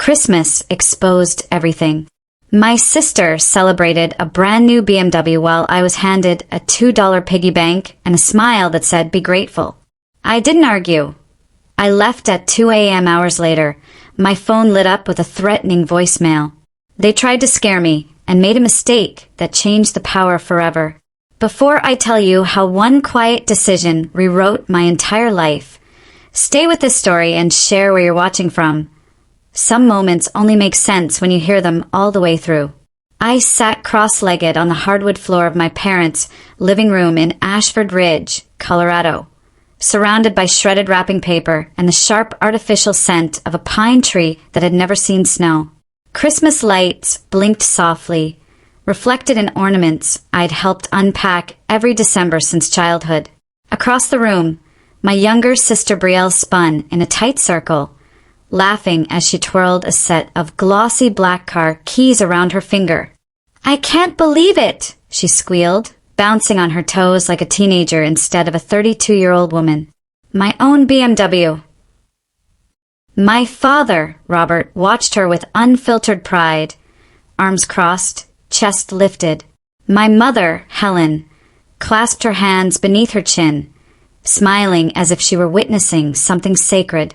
Christmas exposed everything. My sister celebrated a brand new BMW while I was handed a $2 piggy bank and a smile that said, "Be grateful." I didn't argue. I left at 2 a.m. hours later. My phone lit up with a threatening voicemail. They tried to scare me and made a mistake that changed the power forever. Before I tell you how one quiet decision rewrote my entire life, stay with this story and share where you're watching from. Some moments only make sense when you hear them all the way through. I sat cross-legged on the hardwood floor of my parents' living room in Ashford Ridge, Colorado, surrounded by shredded wrapping paper and the sharp artificial scent of a pine tree that had never seen snow. Christmas lights blinked softly, reflected in ornaments I'd helped unpack every December since childhood. Across the room, my younger sister Brielle spun in a tight circle, laughing as she twirled a set of glossy black car keys around her finger. "I can't believe it," she squealed, bouncing on her toes like a teenager instead of a 32-year-old woman. "My own BMW." My father, Robert, watched her with unfiltered pride, arms crossed, chest lifted. My mother, Helen, clasped her hands beneath her chin, smiling as if she were witnessing something sacred.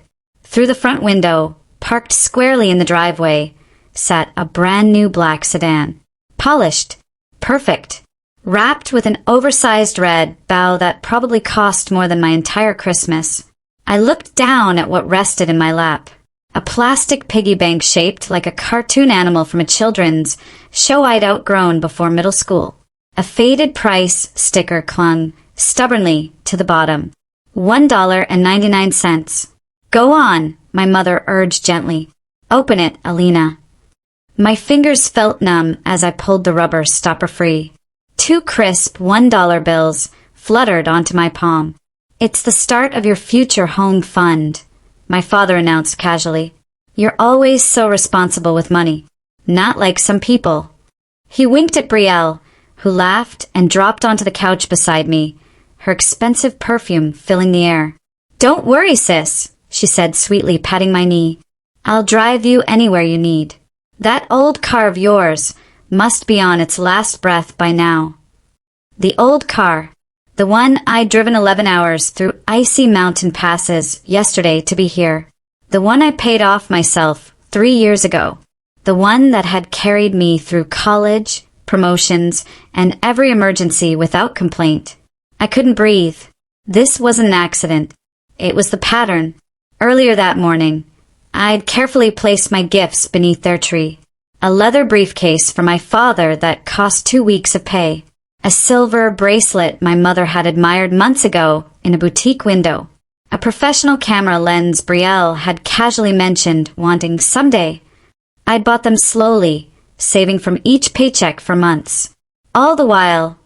Through the front window, parked squarely in the driveway, sat a brand new black sedan. Polished, perfect, wrapped with an oversized red bow that probably cost more than my entire Christmas. I looked down at what rested in my lap. A plastic piggy bank shaped like a cartoon animal from a children's show I'd outgrown before middle school. A faded price sticker clung stubbornly to the bottom. $1.99. "Go on," my mother urged gently. "Open it, Alina." My fingers felt numb as I pulled the rubber stopper free. 2 crisp $1 bills fluttered onto my palm. "It's the start of your future home fund," my father announced casually. "You're always so responsible with money. Not like some people." He winked at Brielle, who laughed and dropped onto the couch beside me, her expensive perfume filling the air. "Don't worry, sis," she said sweetly, patting my knee. "I'll drive you anywhere you need. That old car of yours must be on its last breath by now." The old car, the one I'd driven 11 hours through icy mountain passes yesterday to be here. The one I paid off myself 3 years ago. The one that had carried me through college, promotions, and every emergency without complaint. I couldn't breathe. This wasn't an accident. It was the pattern. Earlier that morning, I'd carefully placed my gifts beneath their tree. A leather briefcase for my father that cost 2 weeks of pay. A silver bracelet my mother had admired months ago in a boutique window. A professional camera lens Brielle had casually mentioned wanting someday. I'd bought them slowly, saving from each paycheck for months. All the while,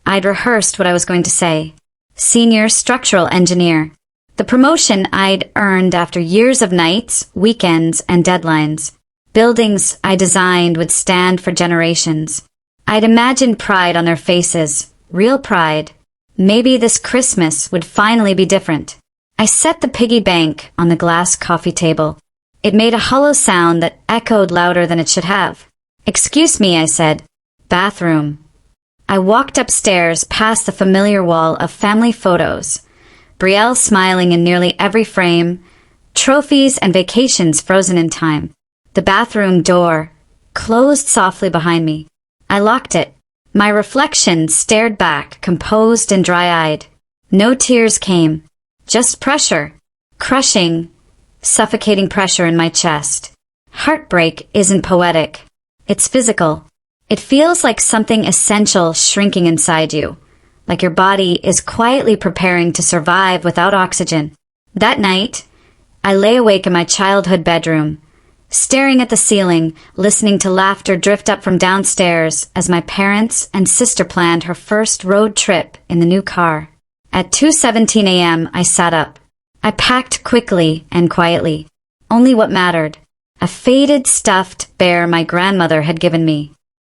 I'd rehearsed what I was going to say. Senior structural engineer. The promotion I'd earned after years of nights, weekends, and deadlines. Buildings I designed would stand for generations. I'd imagined pride on their faces, real pride. Maybe this Christmas would finally be different. I set the piggy bank on the glass coffee table. It made a hollow sound that echoed louder than it should have. "Excuse me," I said. "Bathroom." I walked upstairs past the familiar wall of family photos. Brielle smiling in nearly every frame, trophies and vacations frozen in time. The bathroom door closed softly behind me. I locked it. My reflection stared back, composed and dry-eyed. No tears came, just pressure, crushing, suffocating pressure in my chest. Heartbreak isn't poetic. It's physical. It feels like something essential shrinking inside you, like your body is quietly preparing to survive without oxygen. That night, I lay awake in my childhood bedroom, staring at the ceiling, listening to laughter drift up from downstairs as my parents and sister planned her first road trip in the new car. At 2:17 a.m., I sat up. I packed quickly and quietly. Only what mattered. A faded stuffed bear my grandmother had given me.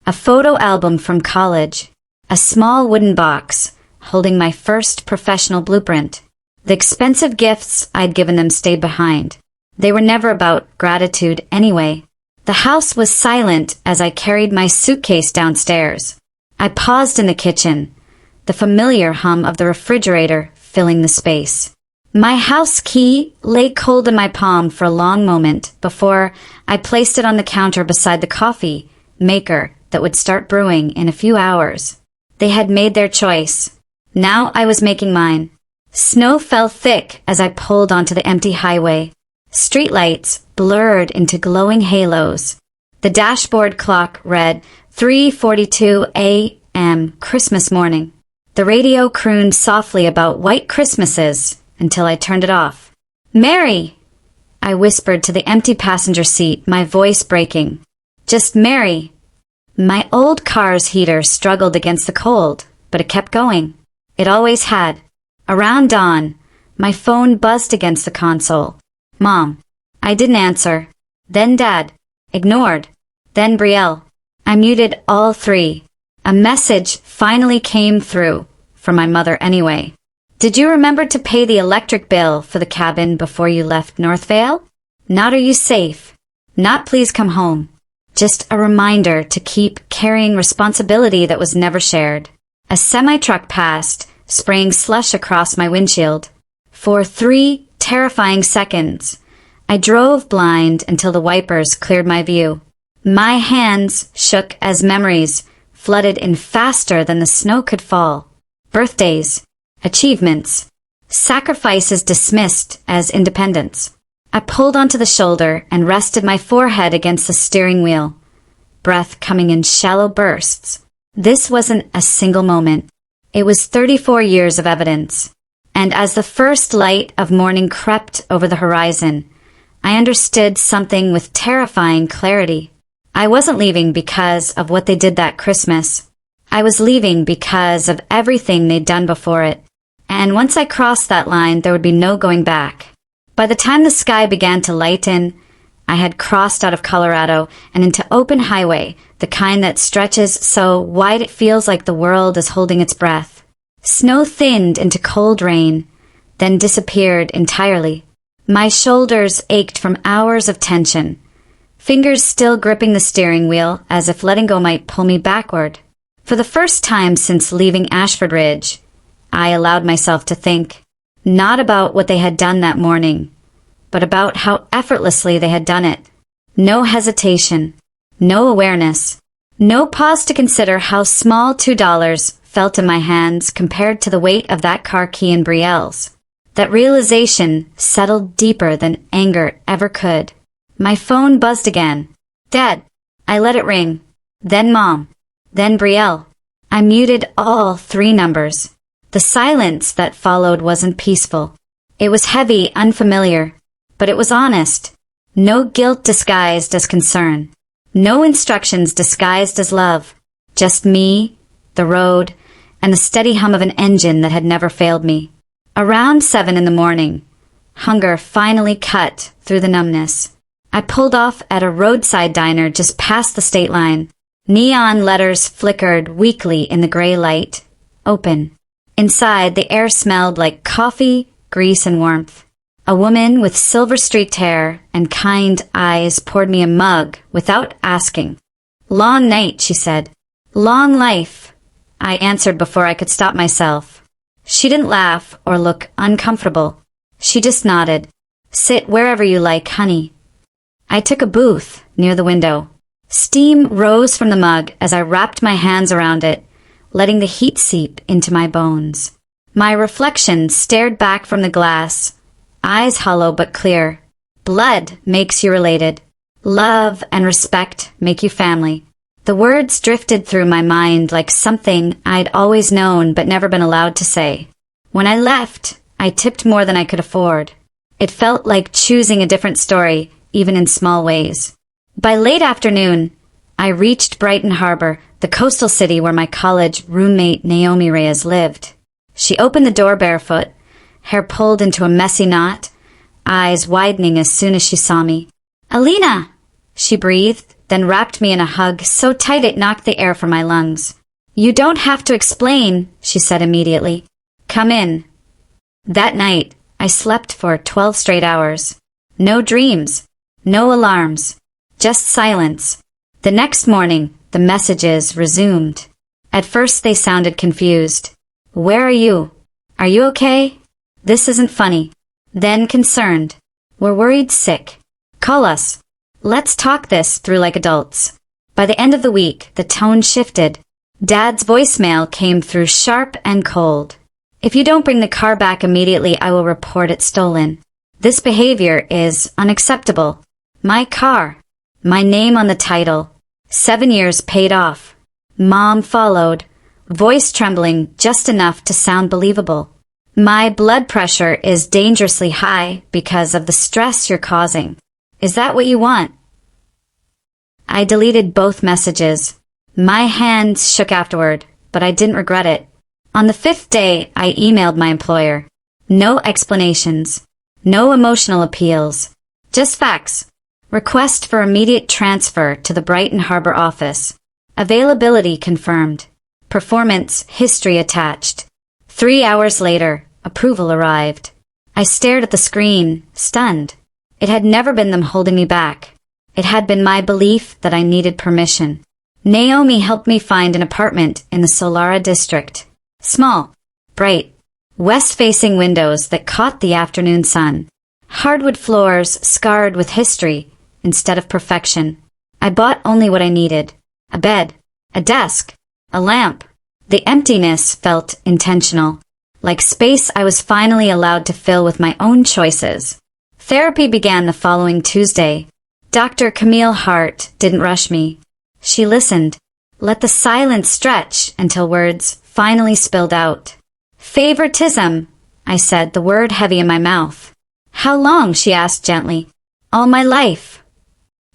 A photo album from college. A small wooden box holding my first professional blueprint. The expensive gifts I'd given them stayed behind. They were never about gratitude anyway. The house was silent as I carried my suitcase downstairs. I paused in the kitchen, the familiar hum of the refrigerator filling the space. My house key lay cold in my palm for a long moment before I placed it on the counter beside the coffee maker that would start brewing in a few hours. They had made their choice. Now I was making mine. Snow fell thick as I pulled onto the empty highway. Streetlights blurred into glowing halos. The dashboard clock read 3:42 a.m. Christmas morning. The radio crooned softly about white Christmases until I turned it off. "Mary!" I whispered to the empty passenger seat, my voice breaking. "Just Mary." My old car's heater struggled against the cold, but it kept going. It always had. Around dawn, my phone buzzed against the console. Mom. I didn't answer. Then Dad. Ignored. Then Brielle. I muted all three. A message finally came through, from my mother anyway. "Did you remember to pay the electric bill for the cabin before you left Northvale? Not are you safe. Not please come home." Just a reminder to keep carrying responsibility that was never shared. A semi-truck passed, spraying slush across my windshield. For 3 terrifying seconds, I drove blind until the wipers cleared my view. My hands shook as memories flooded in faster than the snow could fall. Birthdays, achievements, sacrifices dismissed as independence. I pulled onto the shoulder and rested my forehead against the steering wheel, breath coming in shallow bursts. This wasn't a single moment. It was 34 years of evidence. And as the first light of morning crept over the horizon, I understood something with terrifying clarity. I wasn't leaving because of what they did that Christmas. I was leaving because of everything they'd done before it. And once I crossed that line, there would be no going back. By the time the sky began to lighten, I had crossed out of Colorado and into open highway, the kind that stretches so wide it feels like the world is holding its breath. Snow thinned into cold rain, then disappeared entirely. My shoulders ached from hours of tension, fingers still gripping the steering wheel as if letting go might pull me backward. For the first time since leaving Ashford Ridge, I allowed myself to think, not about what they had done that morning, but about how effortlessly they had done it. No hesitation, no awareness, no pause to consider how small $2 felt in my hands compared to the weight of that car key in Brielle's. That realization settled deeper than anger ever could. My phone buzzed again. Dad. I let it ring. Then Mom. Then Brielle. I muted all 3 numbers. The silence that followed wasn't peaceful. It was heavy, unfamiliar, but it was honest. No guilt disguised as concern. No instructions disguised as love. Just me, the road, and the steady hum of an engine that had never failed me. Around 7 in the morning, hunger finally cut through the numbness. I pulled off at a roadside diner just past the state line. Neon letters flickered weakly in the gray light. Open. Inside, the air smelled like coffee, grease, and warmth. A woman with silver-streaked hair and kind eyes poured me a mug without asking. "Long night," she said. "Long life," I answered before I could stop myself. She didn't laugh or look uncomfortable. She just nodded. "Sit wherever you like, honey." I took a booth near the window. Steam rose from the mug as I wrapped my hands around it, letting the heat seep into my bones. My reflection stared back from the glass, eyes hollow but clear. Blood makes you related. Love and respect make you family. The words drifted through my mind like something I'd always known but never been allowed to say. When I left, I tipped more than I could afford. It felt like choosing a different story, even in small ways. By late afternoon, I reached Brighton Harbor, the coastal city where my college roommate Naomi Reyes lived. She opened the door barefoot, hair pulled into a messy knot, eyes widening as soon as she saw me. "Alina!" she breathed, then wrapped me in a hug so tight it knocked the air from my lungs. "You don't have to explain," she said immediately. "Come in." That night, I slept for 12 straight hours. No dreams, no alarms, Just silence. The next morning, the messages resumed. At first they sounded confused. Where are you? Are you okay? This isn't funny. Then concerned. We're worried sick. Call us. Let's talk this through like adults. By the end of the week, the tone shifted. Dad's voicemail came through sharp and cold. If you don't bring the car back immediately, I will report it stolen. This behavior is unacceptable. My car. My name on the title. 7 years paid off. Mom followed, voice trembling just enough to sound believable. My blood pressure is dangerously high because of the stress you're causing. Is that what you want? I deleted both messages. My hands shook afterward, but I didn't regret it. On the 5th day, I emailed my employer. No explanations. No emotional appeals. Just facts. Request for immediate transfer to the Brighton Harbor office. Availability confirmed. Performance history attached. 3 hours later, approval arrived. I stared at the screen, stunned. It had never been them holding me back. It had been my belief that I needed permission. Naomi helped me find an apartment in the Solara district. Small, bright, west-facing windows that caught the afternoon sun. Hardwood floors scarred with history instead of perfection. I bought only what I needed. A bed, a desk, a lamp. The emptiness felt intentional, like space I was finally allowed to fill with my own choices. Therapy began the following Tuesday. Dr. Camille Hart didn't rush me. She listened, let the silence stretch until words finally spilled out. Favoritism, I said, the word heavy in my mouth. How long? She asked gently. All my life.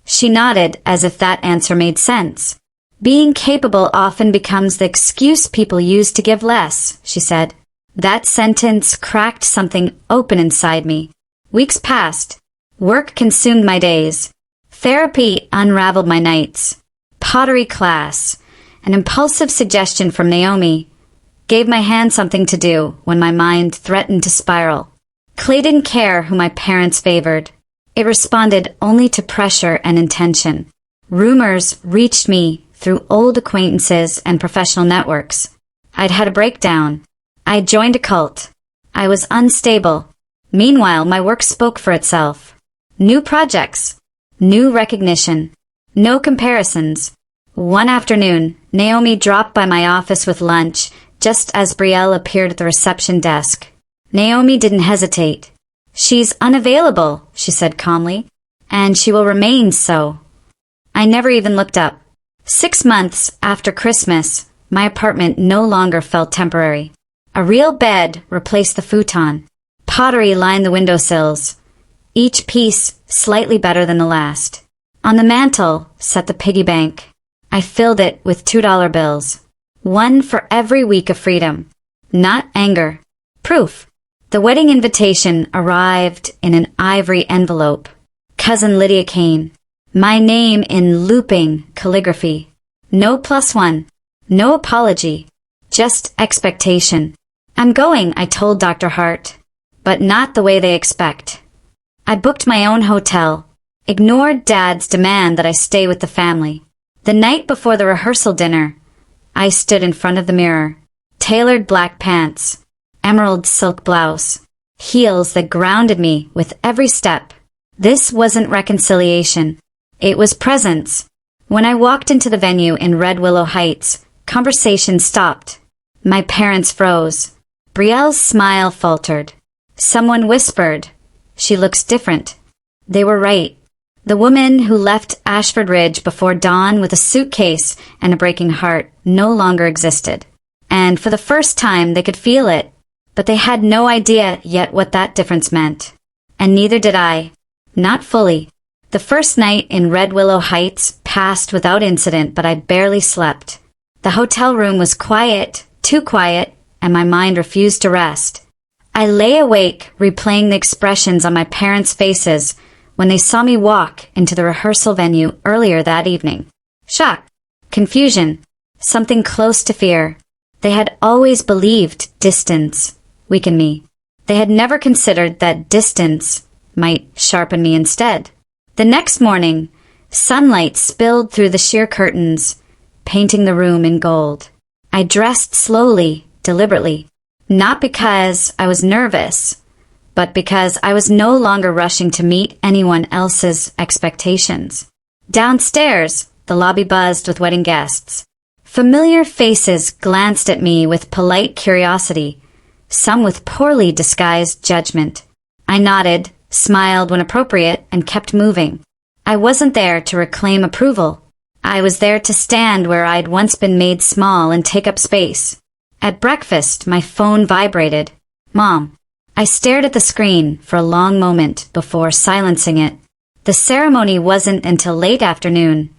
She nodded as if that answer made sense. Being capable often becomes the excuse people use to give less, she said. That sentence cracked something open inside me. Weeks passed. Work consumed my days. Therapy unraveled my nights. Pottery class, an impulsive suggestion from Naomi, gave my hand something to do when my mind threatened to spiral. Clay didn't care who my parents favored. It responded only to pressure and intention. Rumors reached me through old acquaintances and professional networks. I'd had a breakdown. I'd joined a cult. I was unstable. Meanwhile, my work spoke for itself. New projects. New recognition. No comparisons. One afternoon, Naomi dropped by my office with lunch just as Brielle appeared at the reception desk. Naomi didn't hesitate. She's unavailable, she said calmly, and she will remain so. I never even looked up. 6 months after Christmas, my apartment no longer felt temporary. A real bed replaced the futon. Pottery lined the windowsills, each piece slightly better than the last. On the mantel sat the piggy bank. I filled it with $2 bills. One for every week of freedom. Not anger. Proof. The wedding invitation arrived in an ivory envelope. Cousin Lydia Kane. My name in looping calligraphy. No +1. No apology. Just expectation. I'm going, I told Dr. Hart. But not the way they expect. I booked my own hotel. Ignored Dad's demand that I stay with the family. The night before the rehearsal dinner, I stood in front of the mirror. Tailored black pants, emerald silk blouse, heels that grounded me with every step. This wasn't reconciliation. It was presence. When I walked into the venue in Red Willow Heights, conversation stopped. My parents froze. Brielle's smile faltered. Someone whispered, "She looks different." They were right. The woman who left Ashford Ridge before dawn with a suitcase and a breaking heart no longer existed. And for the first time they could feel it, but they had no idea yet what that difference meant. And neither did I. Not fully. The first night in Red Willow Heights passed without incident, but I barely slept. The hotel room was quiet, too quiet, and my mind refused to rest. I lay awake, replaying the expressions on my parents' faces when they saw me walk into the rehearsal venue earlier that evening. Shock, confusion, something close to fear. They had always believed distance weakened me. They had never considered that distance might sharpen me instead. The next morning, Sunlight spilled through the sheer curtains, painting the room in gold. I dressed slowly, deliberately, not because I was nervous, but because I was no longer rushing to meet anyone else's expectations. Downstairs, the lobby buzzed with wedding guests. Familiar faces glanced at me with polite curiosity, some with poorly disguised judgment. I nodded, smiled when appropriate, and kept moving. I wasn't there to reclaim approval. I was there to stand where I'd once been made small and take up space. At breakfast, my phone vibrated. Mom. I stared at the screen for a long moment before silencing it. The ceremony wasn't until late afternoon,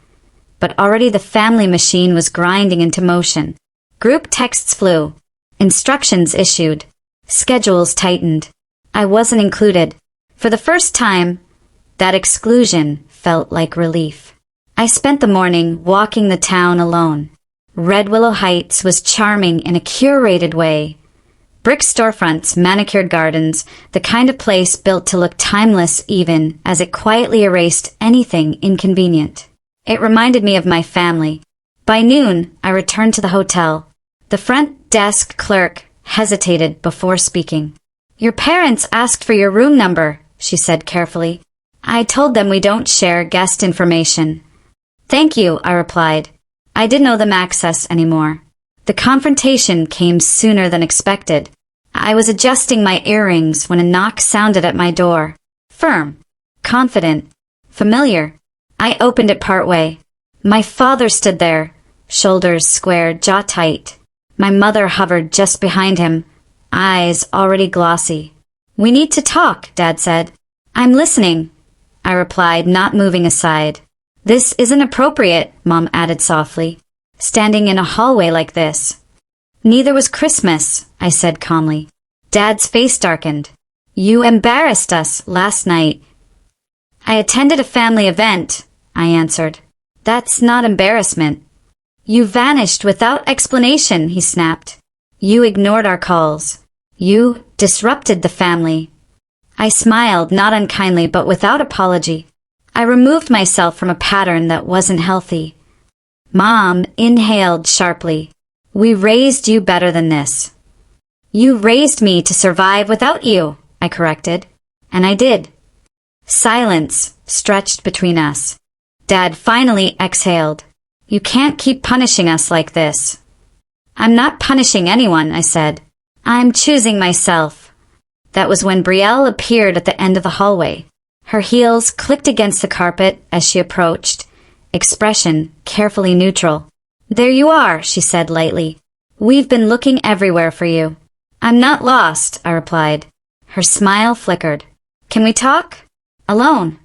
but already the family machine was grinding into motion. Group texts flew, instructions issued, schedules tightened. I wasn't included. For the first time, that exclusion felt like relief. I spent the morning walking the town alone. Red Willow Heights was charming in a curated way. Brick storefronts, manicured gardens, the kind of place built to look timeless even as it quietly erased anything inconvenient. It reminded me of my family. By noon, I returned to the hotel. The front desk clerk hesitated before speaking. Your parents asked for your room number, she said carefully. I told them we don't share guest information. Thank you, I replied. I didn't owe them access anymore. The confrontation came sooner than expected. I was adjusting my earrings when a knock sounded at my door. Firm, confident, familiar. I opened it partway. My father stood there, shoulders squared, jaw tight. My mother hovered just behind him, eyes already glossy. We need to talk, Dad said. I'm listening, I replied, not moving aside. This isn't appropriate, Mom added softly, standing in a hallway like this. Neither was Christmas, I said calmly. Dad's face darkened. You embarrassed us last night. I attended a family event, I answered. That's not embarrassment. You vanished without explanation, he snapped. You ignored our calls. You disrupted the family. I smiled, not unkindly, but without apology. I removed myself from a pattern that wasn't healthy. Mom inhaled sharply. We raised you better than this. You raised me to survive without you, I corrected. And I did. Silence stretched between us. Dad finally exhaled. You can't keep punishing us like this. I'm not punishing anyone, I said. I'm choosing myself. That was when Brielle appeared at the end of the hallway. Her heels clicked against the carpet as she approached, expression carefully neutral. There you are, she said lightly. We've been looking everywhere for you. I'm not lost, I replied. Her smile flickered. Can we talk? Alone.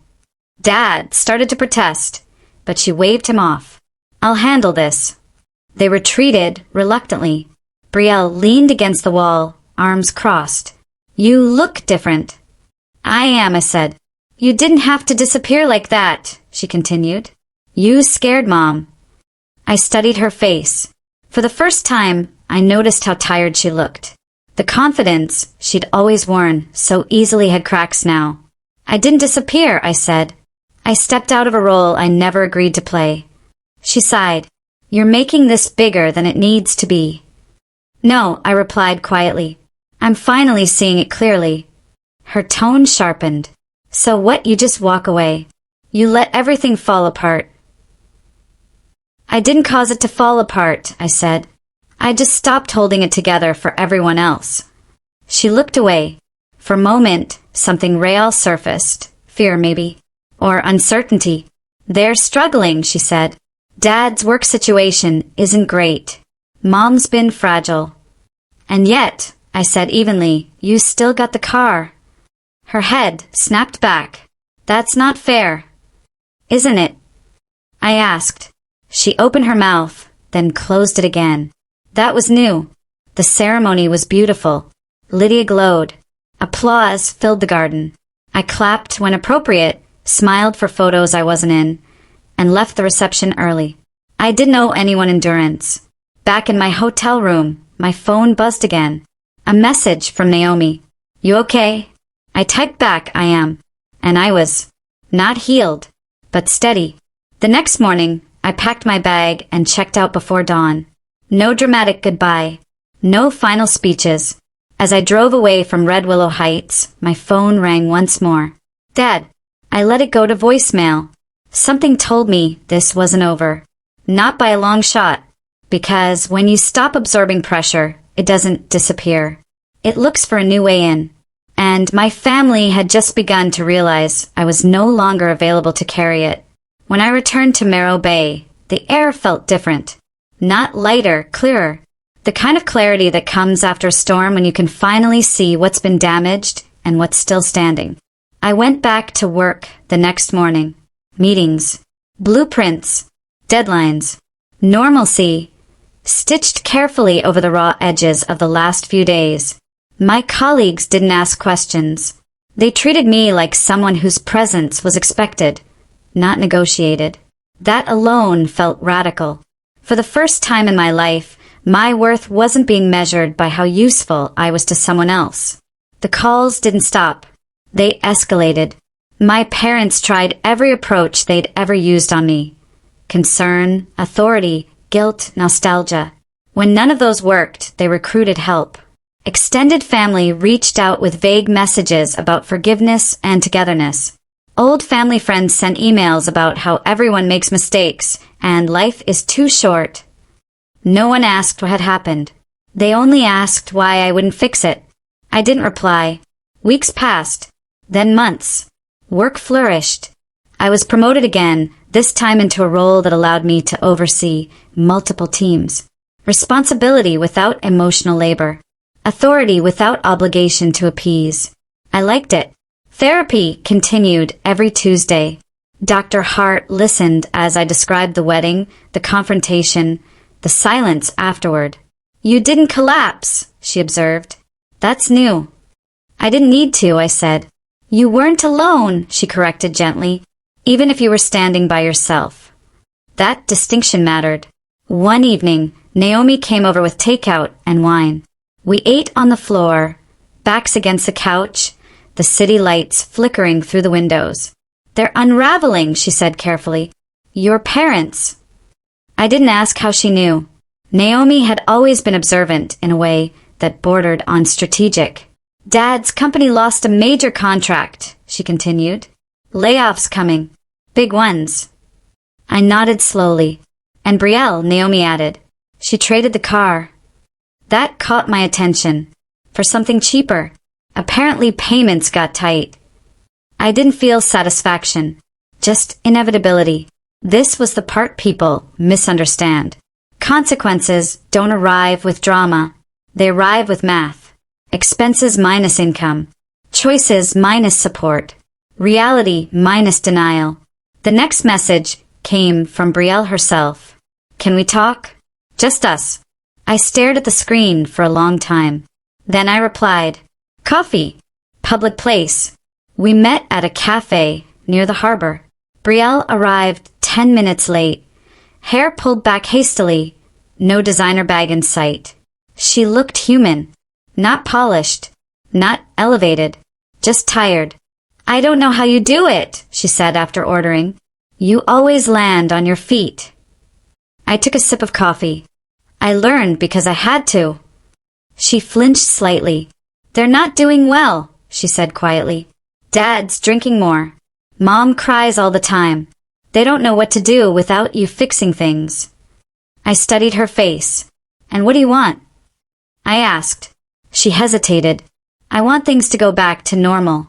Dad started to protest, but she waved him off. I'll handle this. They retreated reluctantly. Brielle leaned against the wall, arms crossed. You look different. I am, I said. You didn't have to disappear like that, she continued. You scared Mom. I studied her face. For the first time, I noticed how tired she looked. The confidence she'd always worn so easily had cracks now. I didn't disappear, I said. I stepped out of a role I never agreed to play. She sighed. You're making this bigger than it needs to be. No, I replied quietly. I'm finally seeing it clearly. Her tone sharpened. So what, you just walk away? You let everything fall apart. I didn't cause it to fall apart, I said. I just stopped holding it together for everyone else. She looked away. For a moment, something real surfaced. Fear, maybe. Or uncertainty. They're struggling, she said. Dad's work situation isn't great. Mom's been fragile. And yet, I said evenly, you still got the car. Her head snapped back. That's not fair. Isn't it? I asked. She opened her mouth, then closed it again. That was new. The ceremony was beautiful. Lydia glowed. Applause filled the garden. I clapped when appropriate, smiled for photos I wasn't in, and left the reception early. I didn't owe anyone endurance. Back in my hotel room, my phone buzzed again. A message from Naomi. You okay? I typed back, I am. And I was. Not healed, but steady. The next morning, I packed my bag and checked out before dawn. No dramatic goodbye. No final speeches. As I drove away from Red Willow Heights, my phone rang once more. Dad, I let it go to voicemail. Something told me this wasn't over. Not by a long shot. Because when you stop absorbing pressure, it doesn't disappear. It looks for a new way in. And my family had just begun to realize I was no longer available to carry it. When I returned to Merrow Bay, the air felt different. Not lighter, clearer. The kind of clarity that comes after a storm when you can finally see what's been damaged and what's still standing. I went back to work the next morning. Meetings, blueprints, deadlines, normalcy, stitched carefully over the raw edges of the last few days. My colleagues didn't ask questions. They treated me like someone whose presence was expected, not negotiated. That alone felt radical. For the first time in my life, my worth wasn't being measured by how useful I was to someone else. The calls didn't stop. They escalated. My parents tried every approach they'd ever used on me. Concern, authority, guilt, nostalgia. When none of those worked, they recruited help. Extended family reached out with vague messages about forgiveness and togetherness. Old family friends sent emails about how everyone makes mistakes and life is too short. No one asked what had happened. They only asked why I wouldn't fix it. I didn't reply. Weeks passed, then months. Work flourished. I was promoted again, this time into a role that allowed me to oversee multiple teams. Responsibility without emotional labor. Authority without obligation to appease. I liked it. Therapy continued every Tuesday. Dr. Hart listened as I described the wedding, the confrontation, the silence afterward. You didn't collapse, she observed. That's new. I didn't need to, I said. You weren't alone, she corrected gently, even if you were standing by yourself. That distinction mattered. One evening, Naomi came over with takeout and wine. We ate on the floor, backs against the couch, the city lights flickering through the windows. They're unraveling, she said carefully. Your parents. I didn't ask how she knew. Naomi had always been observant in a way that bordered on strategic. Dad's company lost a major contract, she continued. Layoffs coming. Big ones. I nodded slowly. And Brielle, Naomi added. She traded the car. That caught my attention. For something cheaper. Apparently payments got tight. I didn't feel satisfaction. Just inevitability. This was the part people misunderstand. Consequences don't arrive with drama. They arrive with math. Expenses minus income. Choices minus support. Reality minus denial. The next message came from Brielle herself. Can we talk? Just us. I stared at the screen for a long time. Then I replied, Coffee. Public place. We met at a cafe near the harbor. Brielle arrived 10 minutes late. Hair pulled back hastily. No designer bag in sight. She looked human. Not polished. Not elevated. Just tired. I don't know how you do it, she said after ordering. You always land on your feet. I took a sip of coffee. I learned because I had to. She flinched slightly. They're not doing well, she said quietly. Dad's drinking more. Mom cries all the time. They don't know what to do without you fixing things. I studied her face. And what do you want? I asked. She hesitated. I want things to go back to normal.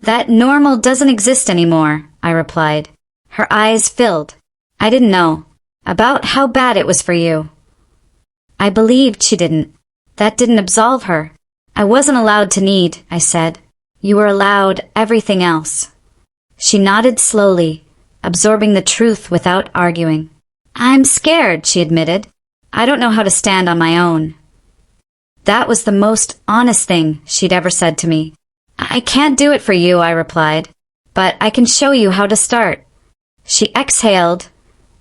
That normal doesn't exist anymore, I replied. Her eyes filled. I didn't know. About how bad it was for you. I believed she didn't. That didn't absolve her. I wasn't allowed to need, I said. You were allowed everything else. She nodded slowly, absorbing the truth without arguing. I'm scared, she admitted. I don't know how to stand on my own. That was the most honest thing she'd ever said to me. I can't do it for you, I replied, but I can show you how to start. She exhaled,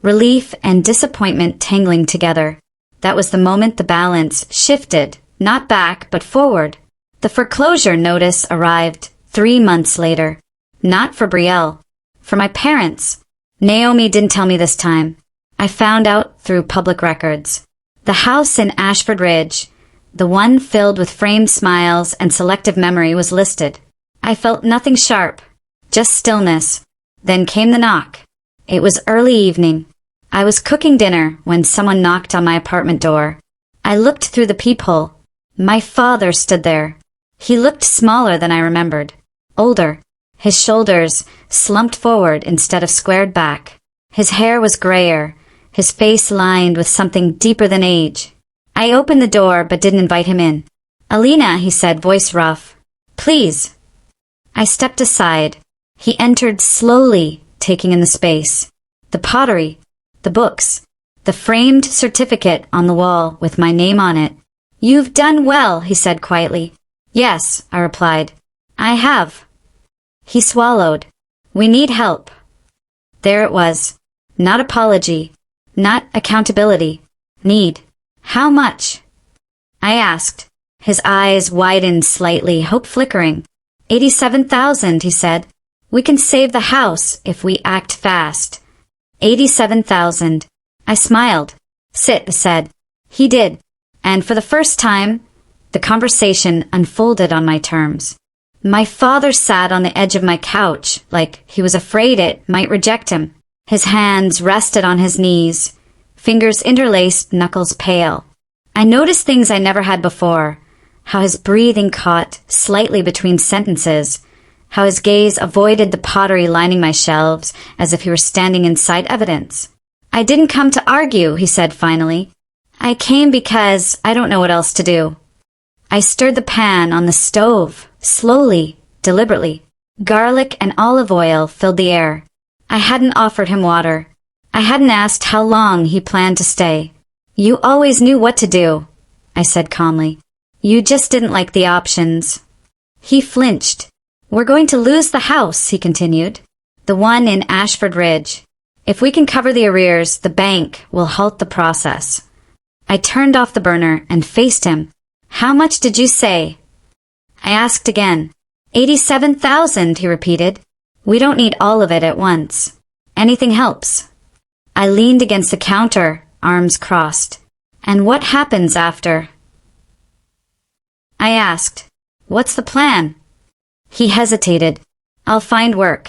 relief and disappointment tangling together. That was the moment the balance shifted, not back, but forward. The foreclosure notice arrived 3 months later. Not for Brielle. For my parents. Naomi didn't tell me this time. I found out through public records. The house in Ashford Ridge, the one filled with framed smiles and selective memory, was listed. I felt nothing sharp, just stillness. Then came the knock. It was early evening. I was cooking dinner when someone knocked on my apartment door. I looked through the peephole. My father stood there. He looked smaller than I remembered. Older. His shoulders slumped forward instead of squared back. His hair was grayer, his face lined with something deeper than age. I opened the door but didn't invite him in. "Alina," he said, voice rough. "Please." I stepped aside. He entered slowly, taking in the space. The pottery, the books, the framed certificate on the wall with my name on it. "You've done well," he said quietly. "Yes," I replied. "I have." He swallowed. "We need help." There it was. Not apology. Not accountability. Need. "How much?" I asked. His eyes widened slightly, hope flickering. 87,000, he said. "We can save the house if we act fast." 87,000. I smiled. "Sit," I said. He did. And for the first time, the conversation unfolded on my terms. My father sat on the edge of my couch, like he was afraid it might reject him. His hands rested on his knees, fingers interlaced, knuckles pale. I noticed things I never had before, how his breathing caught slightly between sentences, how his gaze avoided the pottery lining my shelves as if he were standing inside evidence. "I didn't come to argue," he said finally. "I came because I don't know what else to do." I stirred the pan on the stove, slowly, deliberately. Garlic and olive oil filled the air. I hadn't offered him water. I hadn't asked how long he planned to stay. "You always knew what to do," I said calmly. "You just didn't like the options." He flinched. "We're going to lose the house," he continued. "The one in Ashford Ridge. If we can cover the arrears, the bank will halt the process." I turned off the burner and faced him. "How much did you say?" I asked again. 87,000, he repeated. "We don't need all of it at once. Anything helps." I leaned against the counter, arms crossed. "And what happens after?" I asked. "What's the plan?" He hesitated. "I'll find work.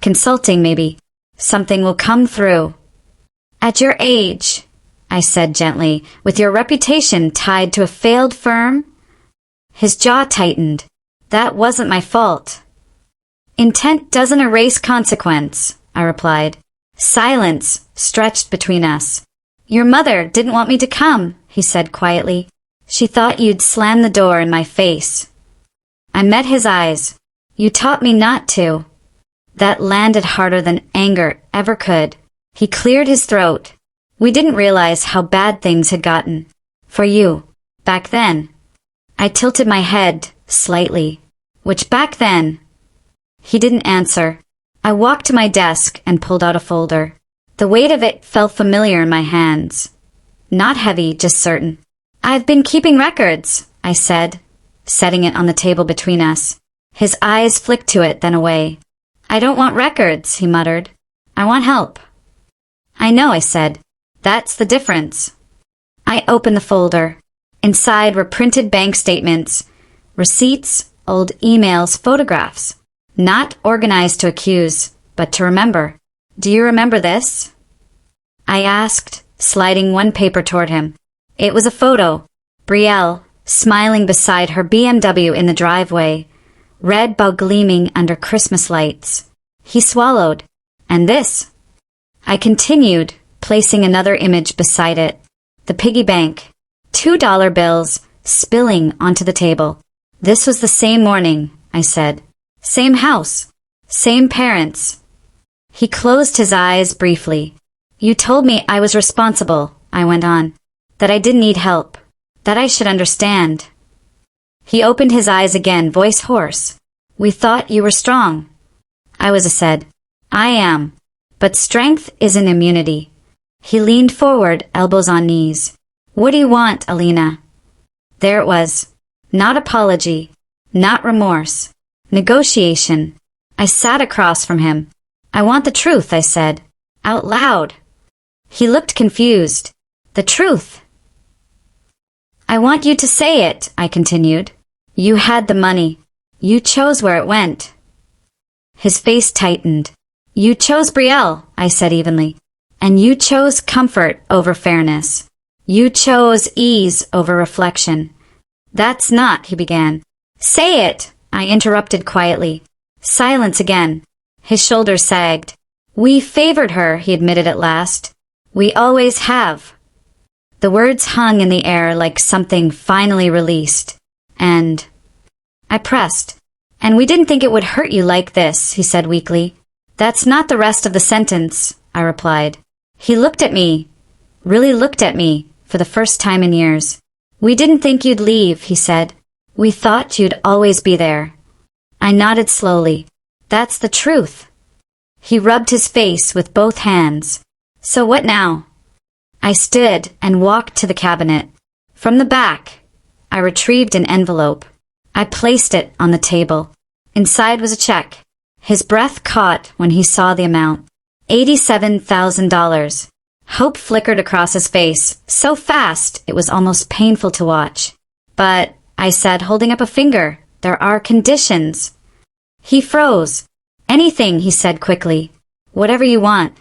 Consulting, maybe. Something will come through." "At your age," I said gently, "with your reputation tied to a failed firm?" His jaw tightened. "That wasn't my fault." "Intent doesn't erase consequence," I replied. Silence stretched between us. "Your mother didn't want me to come," he said quietly. "She thought you'd slam the door in my face." I met his eyes. "You taught me not to." That landed harder than anger ever could. He cleared his throat. "We didn't realize how bad things had gotten. For you. Back then." I tilted my head slightly. "Which back then?" He didn't answer. I walked to my desk and pulled out a folder. The weight of it felt familiar in my hands. Not heavy, just certain. "I've been keeping records," I said, setting it on the table between us. His eyes flicked to it, then away. "I don't want records," he muttered. "I want help." "I know," I said. "That's the difference." I opened the folder. Inside were printed bank statements, receipts, old emails, photographs. Not organized to accuse, but to remember. "Do you remember this?" I asked, sliding one paper toward him. It was a photo. Brielle, smiling beside her BMW in the driveway, red bow gleaming under Christmas lights. He swallowed. "And this?" I continued, placing another image beside it. The piggy bank. $2 bills spilling onto the table. "This was the same morning," I said. "Same house. Same parents." He closed his eyes briefly. "You told me I was responsible," I went on. "That I didn't need help. That I should understand." He opened his eyes again, voice hoarse. "We thought you were strong." I said. "I am. But strength isn't immunity." He leaned forward, elbows on knees. "What do you want, Alina?" There it was. Not apology. Not remorse. Negotiation. I sat across from him. "I want the truth," I said. out loud. He looked confused. The truth. I want you to say it, I continued. You had the money. You chose where it went. His face tightened. You chose Brielle, I said evenly. And you chose comfort over fairness. You chose ease over reflection. That's not, he began. Say it, I interrupted quietly. Silence again. His shoulders sagged. We favored her, he admitted at last. We always have. The words hung in the air like something finally released. And I pressed. And we didn't think it would hurt you like this, he said weakly. That's not the rest of the sentence, I replied. He looked at me, really looked at me, for the first time in years. We didn't think you'd leave, he said. We thought you'd always be there. I nodded slowly. That's the truth. He rubbed his face with both hands. So what now? I stood and walked to the cabinet. From the back, I retrieved an envelope. I placed it on the table. Inside was a check. His breath caught when he saw the amount. $87,000. Hope flickered across his face, so fast it was almost painful to watch. But, I said, holding up a finger, there are conditions. He froze. Anything, he said quickly. Whatever you want.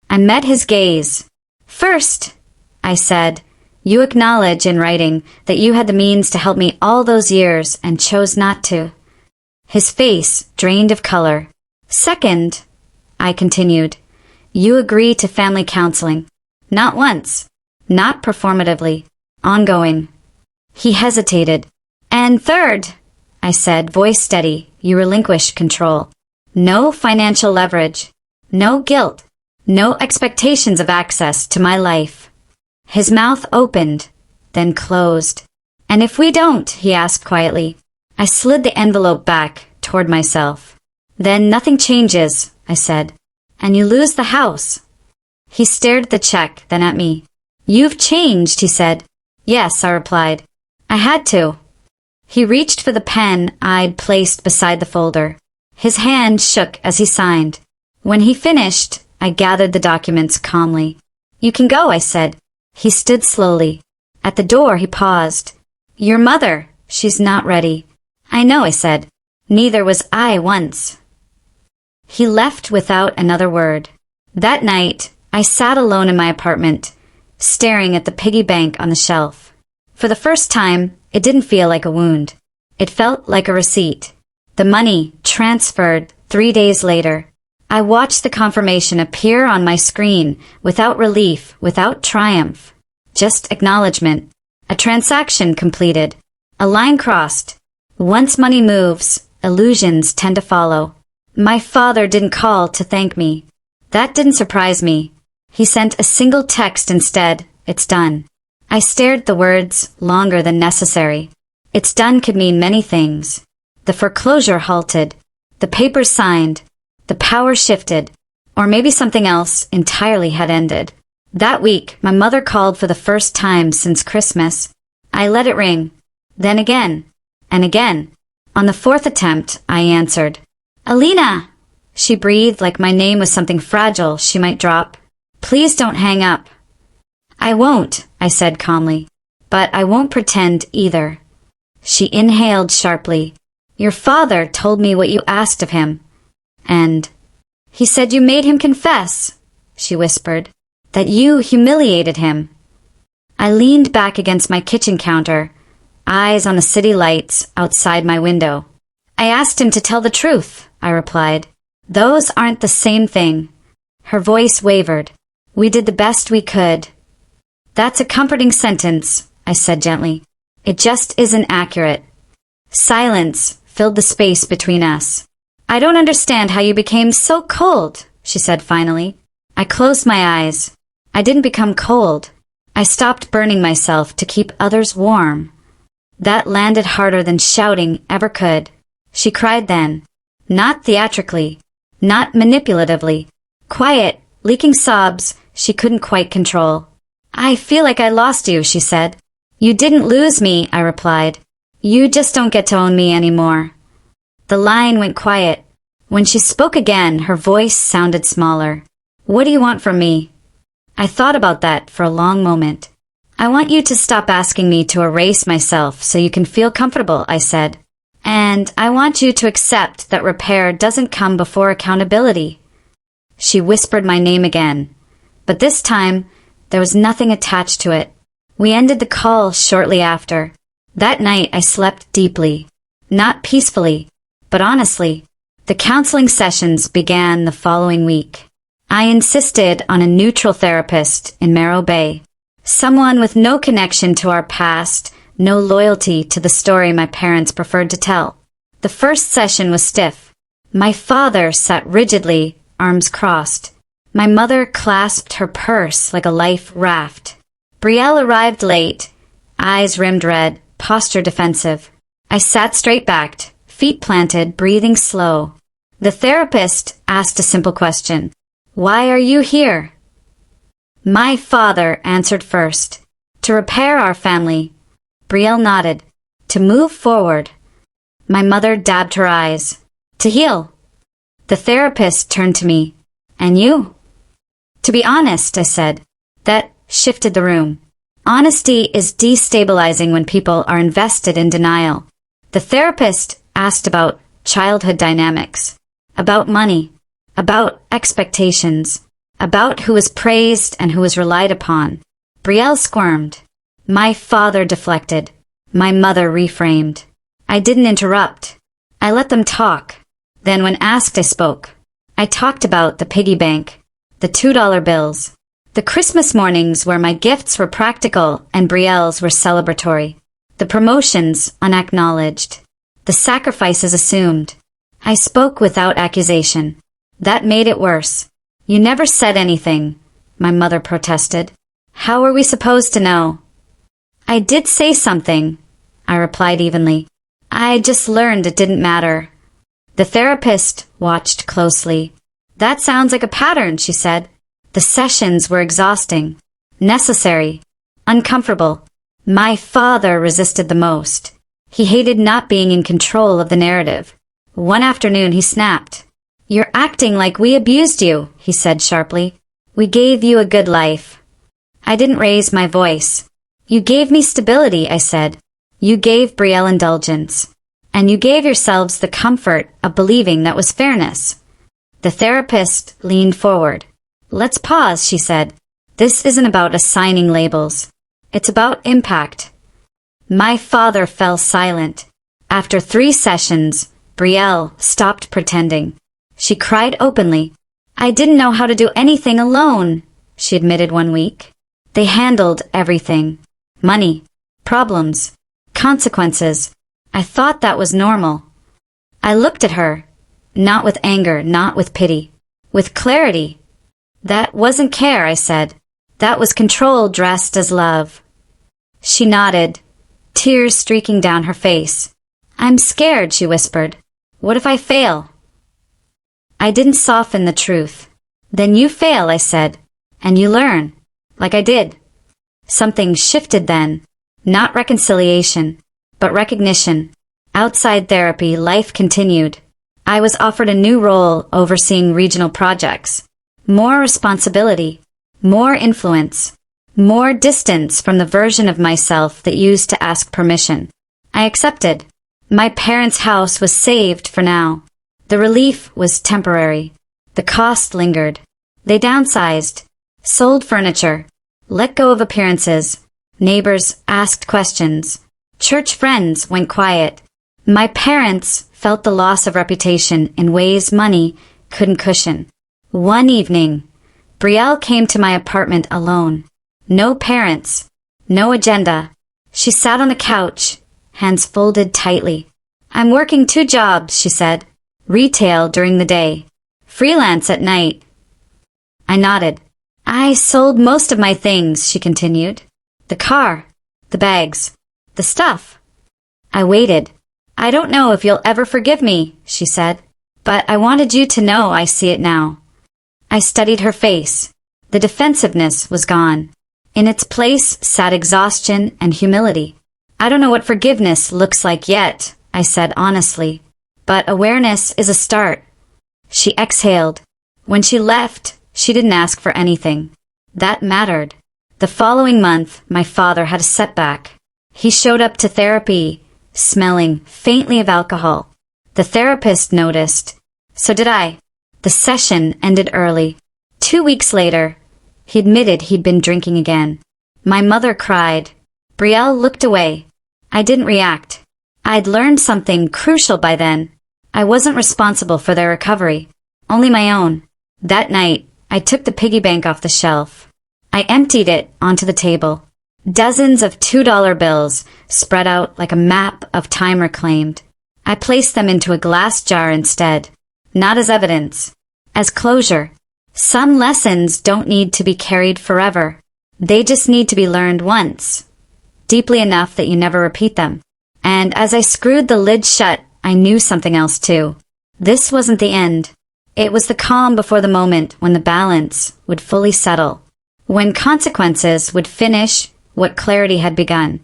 I met his gaze. First, I said, you acknowledge in writing that you had the means to help me all those years and chose not to. His face drained of color. Second, I continued, you agree to family counseling. Not once. Not performatively. Ongoing. He hesitated. And third, I said, voice steady, you relinquish control. No financial leverage. No guilt. No expectations of access to my life. His mouth opened, then closed. And if we don't, he asked quietly. I slid the envelope back toward myself. Then nothing changes, I said. And you lose the house. He stared at the check, then at me. You've changed, he said. Yes, I replied. I had to. He reached for the pen I'd placed beside the folder. His hand shook as he signed. When he finished, I gathered the documents calmly. You can go, I said. He stood slowly. At the door, he paused. Your mother, she's not ready. I know, I said. Neither was I once. He left without another word. That night, I sat alone in my apartment, staring at the piggy bank on the shelf. For the first time, it didn't feel like a wound. It felt like a receipt. The money transferred 3 days later. I watched the confirmation appear on my screen without relief, without triumph. Just acknowledgement. A transaction completed. A line crossed. Once money moves, illusions tend to follow. My father didn't call to thank me. That didn't surprise me. He sent a single text instead. It's done. I stared at the words longer than necessary. It's done could mean many things. The foreclosure halted. The papers signed. The power shifted. Or maybe something else entirely had ended. That week, my mother called for the first time since Christmas. I let it ring. Then again. And again. On the fourth attempt, I answered. Alina! She breathed like my name was something fragile she might drop. Please don't hang up. I won't, I said calmly. But I won't pretend either. She inhaled sharply. Your father told me what you asked of him. And he said you made him confess, she whispered, that you humiliated him. I leaned back against my kitchen counter, eyes on the city lights outside my window. I asked him to tell the truth, I replied. Those aren't the same thing. Her voice wavered. We did the best we could. That's a comforting sentence, I said gently. It just isn't accurate. Silence filled the space between us. I don't understand how you became so cold, she said finally. I closed my eyes. I didn't become cold. I stopped burning myself to keep others warm. That landed harder than shouting ever could. She cried then. Not theatrically. Not manipulatively. Quiet, leaking sobs she couldn't quite control. I feel like I lost you, she said. You didn't lose me, I replied. You just don't get to own me anymore. The line went quiet. When she spoke again, her voice sounded smaller. What do you want from me? I thought about that for a long moment. I want you to stop asking me to erase myself so you can feel comfortable, I said. And I want you to accept that repair doesn't come before accountability. She whispered my name again, but this time there was nothing attached to it. We ended the call shortly after. That night I slept deeply. Not peacefully, but honestly. The counseling sessions began the following week. I insisted on a neutral therapist in Morro Bay. Someone with no connection to our past, no loyalty to the story my parents preferred to tell. The first session was stiff. My father sat rigidly, arms crossed. My mother clasped her purse like a life raft. Brielle arrived late, eyes rimmed red, posture defensive. I sat straight-backed, feet planted, breathing slow. The therapist asked a simple question. Why are you here? My father answered first. To repair our family. Brielle nodded. To move forward. My mother dabbed her eyes. To heal. The therapist turned to me. And you? To be honest, I said. That shifted the room. Honesty is destabilizing when people are invested in denial. The therapist asked about childhood dynamics, about money, about expectations, about who was praised and who was relied upon. Brielle squirmed. My father deflected. My mother reframed. I didn't interrupt. I let them talk. Then when asked, I spoke. I talked about the piggy bank, the $2 bills, the Christmas mornings where my gifts were practical and Brielle's were celebratory, the promotions unacknowledged, the sacrifices assumed. I spoke without accusation. That made it worse. You never said anything, my mother protested. How were we supposed to know? I did say something, I replied evenly. I just learned it didn't matter. The therapist watched closely. That sounds like a pattern, she said. The sessions were exhausting, necessary, uncomfortable. My father resisted the most. He hated not being in control of the narrative. One afternoon he snapped. You're acting like we abused you, he said sharply. We gave you a good life. I didn't raise my voice. You gave me stability, I said. You gave Brielle indulgence. And you gave yourselves the comfort of believing that was fairness. The therapist leaned forward. Let's pause, she said. This isn't about assigning labels. It's about impact. My father fell silent. After 3 sessions, Brielle stopped pretending. She cried openly. I didn't know how to do anything alone, she admitted one week. They handled everything. Money, problems, consequences. I thought that was normal. I looked at her, not with anger, not with pity, with clarity. That wasn't care, I said. That was control dressed as love. She nodded, tears streaking down her face. I'm scared, she whispered. What if I fail? I didn't soften the truth. Then you fail, I said, and you learn, like I did. Something shifted then, not reconciliation, but recognition. Outside therapy, life continued. I was offered a new role overseeing regional projects. More responsibility, more influence, more distance from the version of myself that used to ask permission. I accepted. My parents' house was saved for now. The relief was temporary. The cost lingered. They downsized, sold furniture, let go of appearances. Neighbors asked questions. Church friends went quiet. My parents felt the loss of reputation in ways money couldn't cushion. One evening, Brielle came to my apartment alone. No parents, no agenda. She sat on the couch, hands folded tightly. I'm working 2 jobs, she said. Retail during the day, freelance at night. I nodded. I sold most of my things, she continued. The car, the bags, the stuff. I waited. I don't know if you'll ever forgive me, she said, but I wanted you to know I see it now. I studied her face. The defensiveness was gone. In its place sat exhaustion and humility. I don't know what forgiveness looks like yet, I said honestly, but awareness is a start. She exhaled. When she left, She didn't ask for anything. That mattered. The following month, my father had a setback. He showed up to therapy, smelling faintly of alcohol. The therapist noticed. So did I. The session ended early. 2 weeks later, he admitted he'd been drinking again. My mother cried. Brielle looked away. I didn't react. I'd learned something crucial by then. I wasn't responsible for their recovery, only my own. That night, I took the piggy bank off the shelf. I emptied it onto the table. Dozens of $2 bills spread out like a map of time reclaimed. I placed them into a glass jar instead, not as evidence, as closure. Some lessons don't need to be carried forever. They just need to be learned once, deeply enough that you never repeat them. And as I screwed the lid shut, I knew something else too. This wasn't the end. It was the calm before the moment when the balance would fully settle, when consequences would finish what clarity had begun,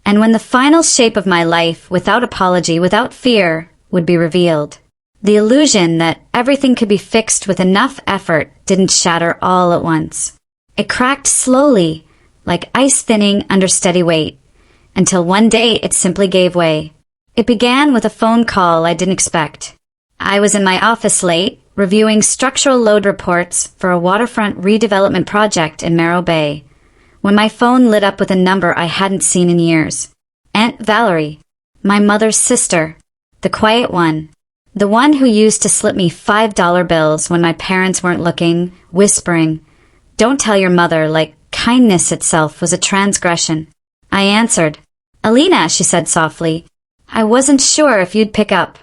and when the final shape of my life, without apology, without fear, would be revealed. The illusion that everything could be fixed with enough effort didn't shatter all at once. It cracked slowly, like ice thinning under steady weight, until one day it simply gave way. It began with a phone call I didn't expect. I was in my office late, reviewing structural load reports for a waterfront redevelopment project in Merrill Bay, when my phone lit up with a number I hadn't seen in years. Aunt Valerie, my mother's sister, the quiet one, the one who used to slip me $5 bills when my parents weren't looking, whispering, "Don't tell your mother," like kindness itself was a transgression. I answered. "Alina," she said softly, "I wasn't sure if you'd pick up."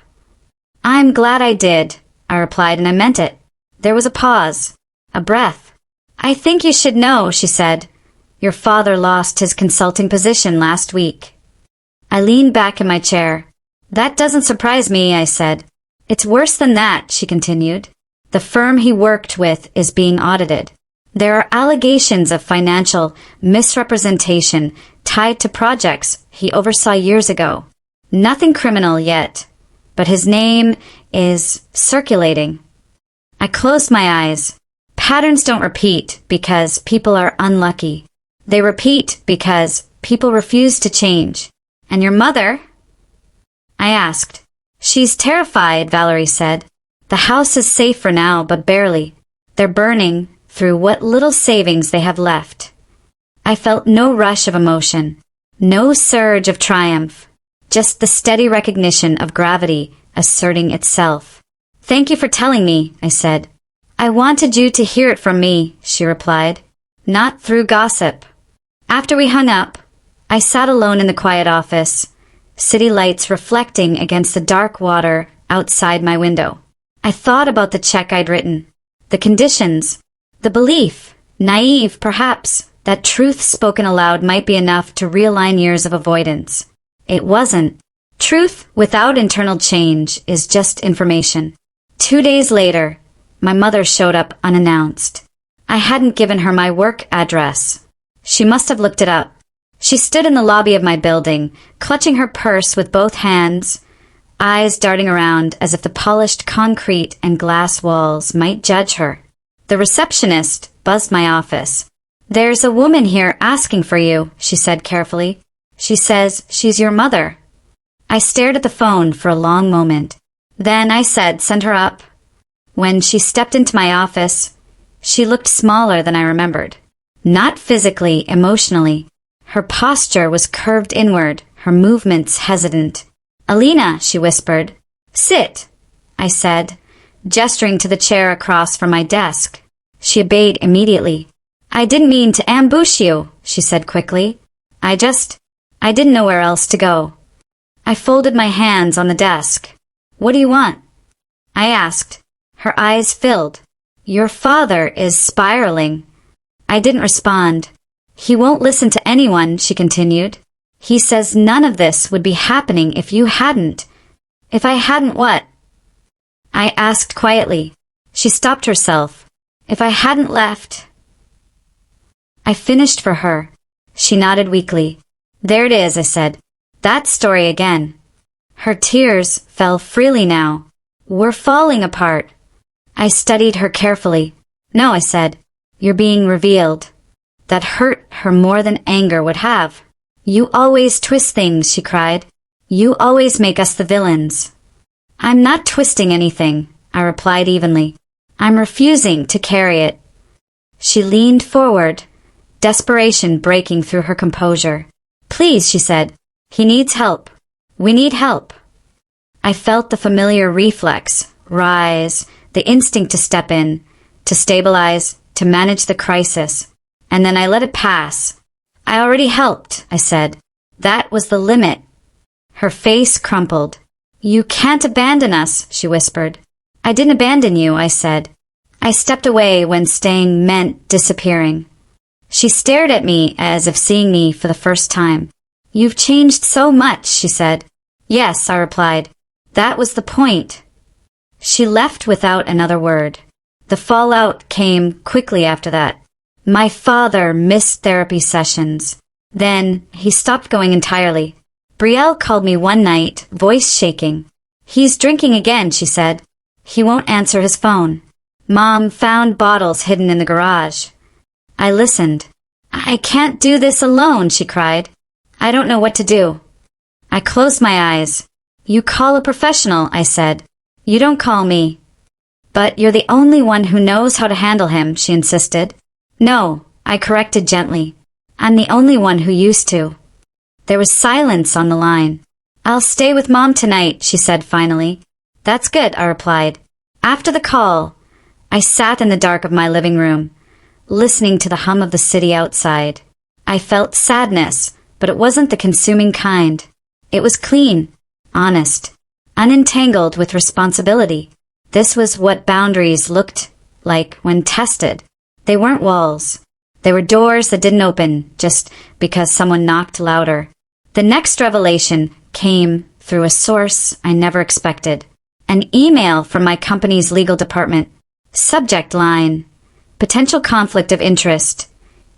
"I'm glad I did," I replied, and I meant it. There was a pause, a breath. "I think you should know," she said. "Your father lost his consulting position last week." I leaned back in my chair. "That doesn't surprise me," I said. "It's worse than that," she continued. "The firm he worked with is being audited. There are allegations of financial misrepresentation tied to projects he oversaw years ago. Nothing criminal yet, but his name is circulating." I closed my eyes. Patterns don't repeat because people are unlucky. They repeat because people refuse to change. "And your mother?" I asked. "She's terrified," Valerie said. "The house is safe for now, but barely. They're burning through what little savings they have left." I felt no rush of emotion, no surge of triumph, just the steady recognition of gravity asserting itself. "Thank you for telling me," I said. "I wanted you to hear it from me," she replied, "not through gossip." After we hung up, I sat alone in the quiet office, city lights reflecting against the dark water outside my window. I thought about the check I'd written, the conditions, the belief, naive perhaps, that truth spoken aloud might be enough to realign years of avoidance. It wasn't. Truth without internal change is just information. 2 days later, my mother showed up unannounced. I hadn't given her my work address. She must have looked it up. She stood in the lobby of my building, clutching her purse with both hands, eyes darting around as if the polished concrete and glass walls might judge her. The receptionist buzzed my office. "There's a woman here asking for you," she said carefully. "She says she's your mother." I stared at the phone for a long moment. Then I said, "Send her up." When she stepped into my office, she looked smaller than I remembered. Not physically, emotionally. Her posture was curved inward, her movements hesitant. "Alina," she whispered. "Sit," I said, gesturing to the chair across from my desk. She obeyed immediately. "I didn't mean to ambush you," she said quickly. I didn't know where else to go. I folded my hands on the desk. "What do you want?" I asked. Her eyes filled. "Your father is spiraling." I didn't respond. "He won't listen to anyone," she continued. "He says none of this would be happening if you hadn't." "If I hadn't what?" I asked quietly. She stopped herself. "If I hadn't left." I finished for her. She nodded weakly. "There it is," I said. "That story again." Her tears fell freely now. "We're falling apart." I studied her carefully. No, I said. You're being revealed. That hurt her more than anger would have. You always twist things, she cried. You always make us the villains. I'm not twisting anything, I replied evenly. I'm refusing to carry it. She leaned forward, desperation breaking through her composure. Please, she said. He needs help. We need help. I felt the familiar reflex rise, the instinct to step in, to stabilize, to manage the crisis. And then I let it pass. I already helped, I said. That was the limit. Her face crumpled. You can't abandon us, she whispered. I didn't abandon you, I said. I stepped away when staying meant disappearing. She stared at me as if seeing me for the first time. You've changed so much, she said. Yes, I replied. That was the point. She left without another word. The fallout came quickly after that. My father missed therapy sessions. Then he stopped going entirely. Brielle called me one night, voice shaking. He's drinking again, she said. He won't answer his phone. Mom found bottles hidden in the garage. I listened. I can't do this alone, she cried. I don't know what to do. I closed my eyes. You call a professional, I said. You don't call me. But you're the only one who knows how to handle him, she insisted. No, I corrected gently. I'm the only one who used to. There was silence on the line. I'll stay with Mom tonight, she said finally. That's good, I replied. After the call, I sat in the dark of my living room, listening to the hum of the city outside. I felt sadness, but it wasn't the consuming kind. It was clean, honest, unentangled with responsibility. This was what boundaries looked like when tested. They weren't walls. They were doors that didn't open just because someone knocked louder. The next revelation came through a source I never expected. An email from my company's legal department. Subject line: potential conflict of interest.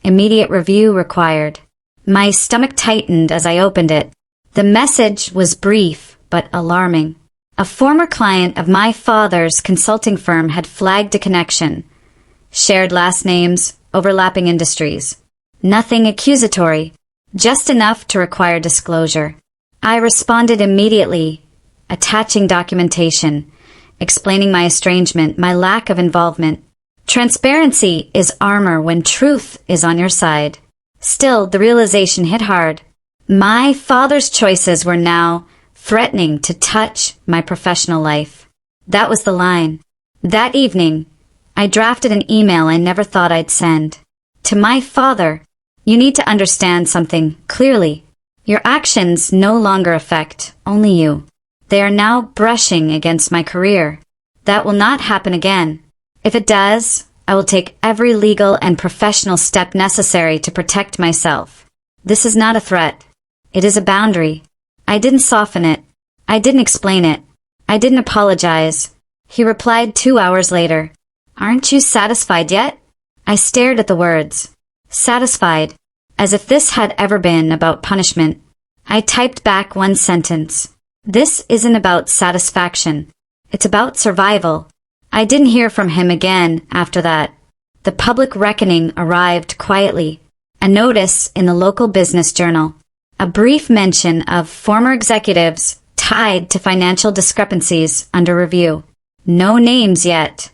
Immediate review required. My stomach tightened as I opened it. The message was brief but alarming. A former client of my father's consulting firm had flagged a connection. Shared last names, overlapping industries. Nothing accusatory, just enough to require disclosure. I responded immediately, attaching documentation, explaining my estrangement, my lack of involvement. Transparency is armor when truth is on your side. Still, the realization hit hard. My father's choices were now threatening to touch my professional life. That was the line. That evening, I drafted an email I never thought I'd send. To my father, you need to understand something clearly. Your actions no longer affect only you. They are now brushing against my career. That will not happen again. If it does, I will take every legal and professional step necessary to protect myself. This is not a threat. It is a boundary. I didn't soften it. I didn't explain it. I didn't apologize. He replied 2 hours later. Aren't you satisfied yet? I stared at the words. Satisfied, as if this had ever been about punishment. I typed back one sentence. This isn't about satisfaction. It's about survival. I didn't hear from him again after that. The public reckoning arrived quietly. A notice in the local business journal. A brief mention of former executives tied to financial discrepancies under review. No names yet,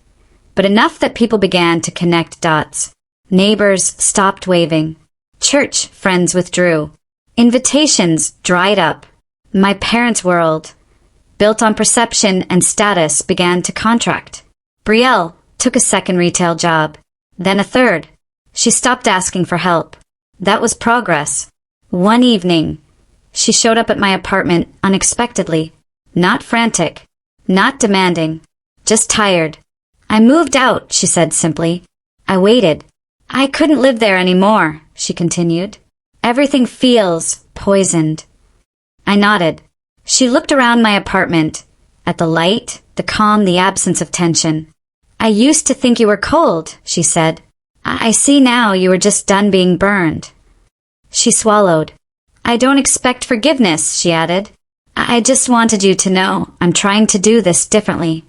but enough that people began to connect dots. Neighbors stopped waving. Church friends withdrew. Invitations dried up. My parents' world, built on perception and status, began to contract. Brielle took a second retail job, then a third. She stopped asking for help. That was progress. One evening, she showed up at my apartment unexpectedly. Not frantic, not demanding, just tired. I moved out, she said simply. I waited. I couldn't live there anymore, she continued. Everything feels poisoned. I nodded. She looked around my apartment, at the light, the calm, the absence of tension. I used to think you were cold, she said. I see now you were just done being burned. She swallowed. I don't expect forgiveness, she added. I just wanted you to know I'm trying to do this differently.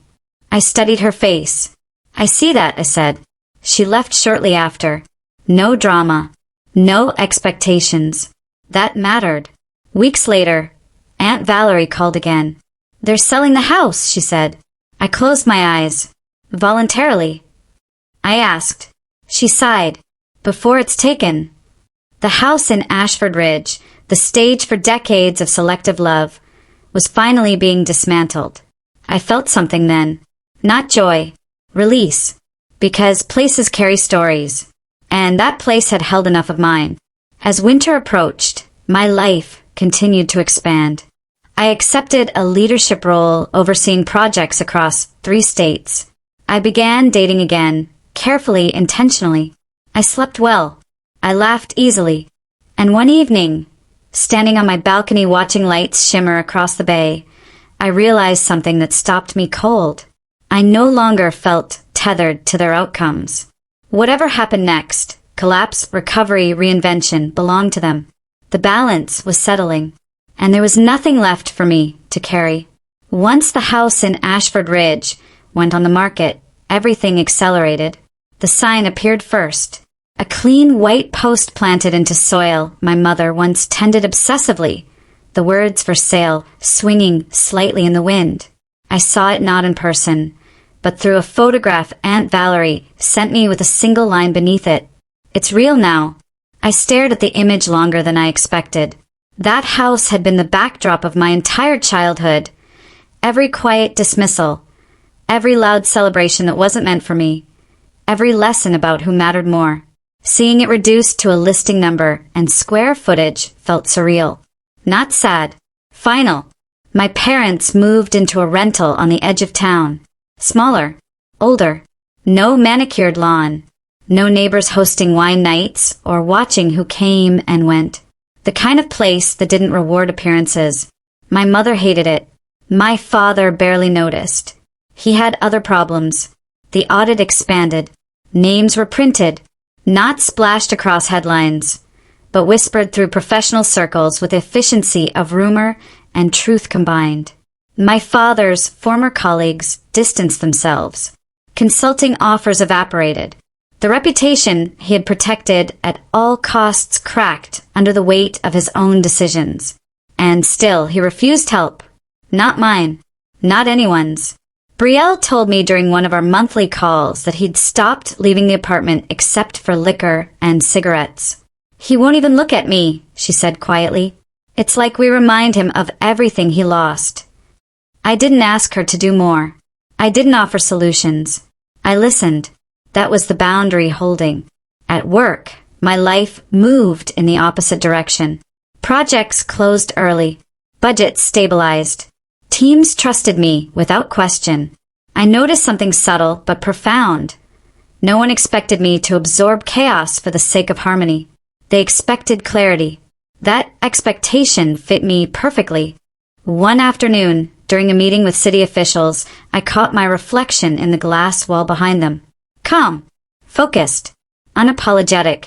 I studied her face. I see that, I said. She left shortly after. No drama. No expectations. That mattered. Weeks later, Aunt Valerie called again. "They're selling the house," she said. I closed my eyes. Voluntarily. I asked. She sighed. "Before it's taken." The house in Ashford Ridge, the stage for decades of selective love, was finally being dismantled. I felt something then. Not joy. Release. Because places carry stories. And that place had held enough of mine. As winter approached, my life continued to expand. I accepted a leadership role overseeing projects across 3 states. I began dating again, carefully, intentionally. I slept well. I laughed easily. And one evening, standing on my balcony watching lights shimmer across the bay, I realized something that stopped me cold. I no longer felt tethered to their outcomes. Whatever happened next, collapse, recovery, reinvention, belonged to them. The balance was settling, and there was nothing left for me to carry. Once the house in Ashford Ridge went on the market, everything accelerated. The sign appeared first. A clean white post planted into soil my mother once tended obsessively, the words "for sale" swinging slightly in the wind. I saw it not in person, but through a photograph Aunt Valerie sent me with a single line beneath it. "It's real now." I stared at the image longer than I expected. That house had been the backdrop of my entire childhood. Every quiet dismissal, every loud celebration that wasn't meant for me, every lesson about who mattered more. Seeing it reduced to a listing number and square footage felt surreal. Not sad. Final. My parents moved into a rental on the edge of town. Smaller. Older. No manicured lawn. No neighbors hosting wine nights or watching who came and went. The kind of place that didn't reward appearances. My mother hated it. My father barely noticed. He had other problems. The audit expanded. Names were printed, not splashed across headlines, but whispered through professional circles with the efficiency of rumor and truth combined. My father's former colleagues distanced themselves. Consulting offers evaporated. The reputation he had protected at all costs cracked under the weight of his own decisions. And still he refused help. Not mine. Not anyone's. Brielle told me during one of our monthly calls that he'd stopped leaving the apartment except for liquor and cigarettes. "He won't even look at me," she said quietly. "It's like we remind him of everything he lost." I didn't ask her to do more. I didn't offer solutions. I listened. That was the boundary holding. At work, my life moved in the opposite direction. Projects closed early. Budgets stabilized. Teams trusted me without question. I noticed something subtle but profound. No one expected me to absorb chaos for the sake of harmony. They expected clarity. That expectation fit me perfectly. One afternoon, during a meeting with city officials, I caught my reflection in the glass wall behind them. Calm, focused, unapologetic.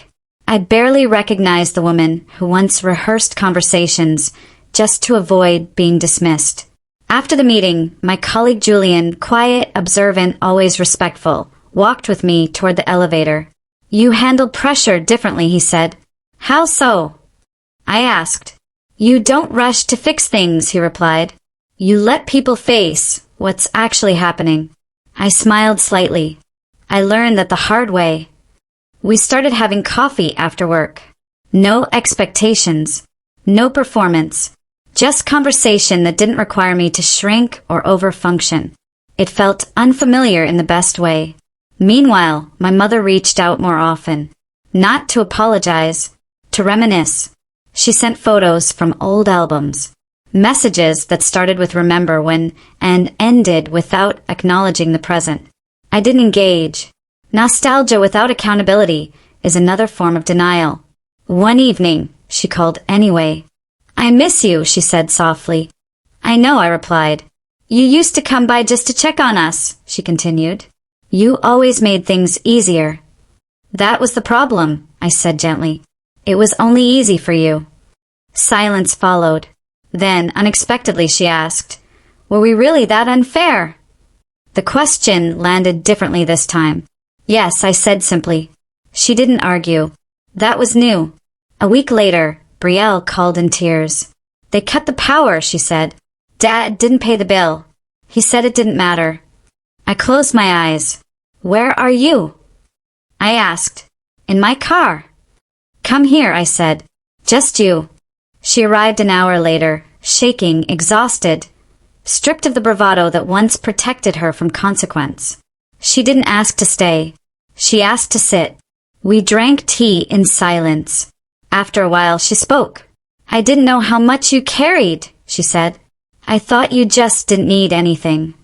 I barely recognized the woman who once rehearsed conversations just to avoid being dismissed. After the meeting, my colleague Julian, quiet, observant, always respectful, walked with me toward the elevator. "You handle pressure differently," he said. "How so?" I asked. "You don't rush to fix things," he replied. "You let people face what's actually happening." I smiled slightly. I learned that the hard way. We started having coffee after work. No expectations. No performance. Just conversation that didn't require me to shrink or overfunction. It felt unfamiliar in the best way. Meanwhile, my mother reached out more often. Not to apologize, to reminisce. She sent photos from old albums. Messages that started with "remember when" and ended without acknowledging the present. I didn't engage. Nostalgia without accountability is another form of denial. One evening, she called anyway. "I miss you," she said softly. "I know," I replied. "You used to come by just to check on us," she continued. "You always made things easier." "That was the problem," I said gently. "It was only easy for you." Silence followed. Then, unexpectedly, she asked, "Were we really that unfair?" The question landed differently this time. Yes, I said simply. She didn't argue. That was new. A week later, Brielle called in tears. They cut the power, she said. Dad didn't pay the bill. He said it didn't matter. I closed my eyes. Where are you? I asked. In my car. Come here, I said. Just you. She arrived an hour later, shaking, exhausted, stripped of the bravado that once protected her from consequence. She didn't ask to stay. She asked to sit. We drank tea in silence. After a while, she spoke. I didn't know how much you carried, she said. I thought you just didn't need anything.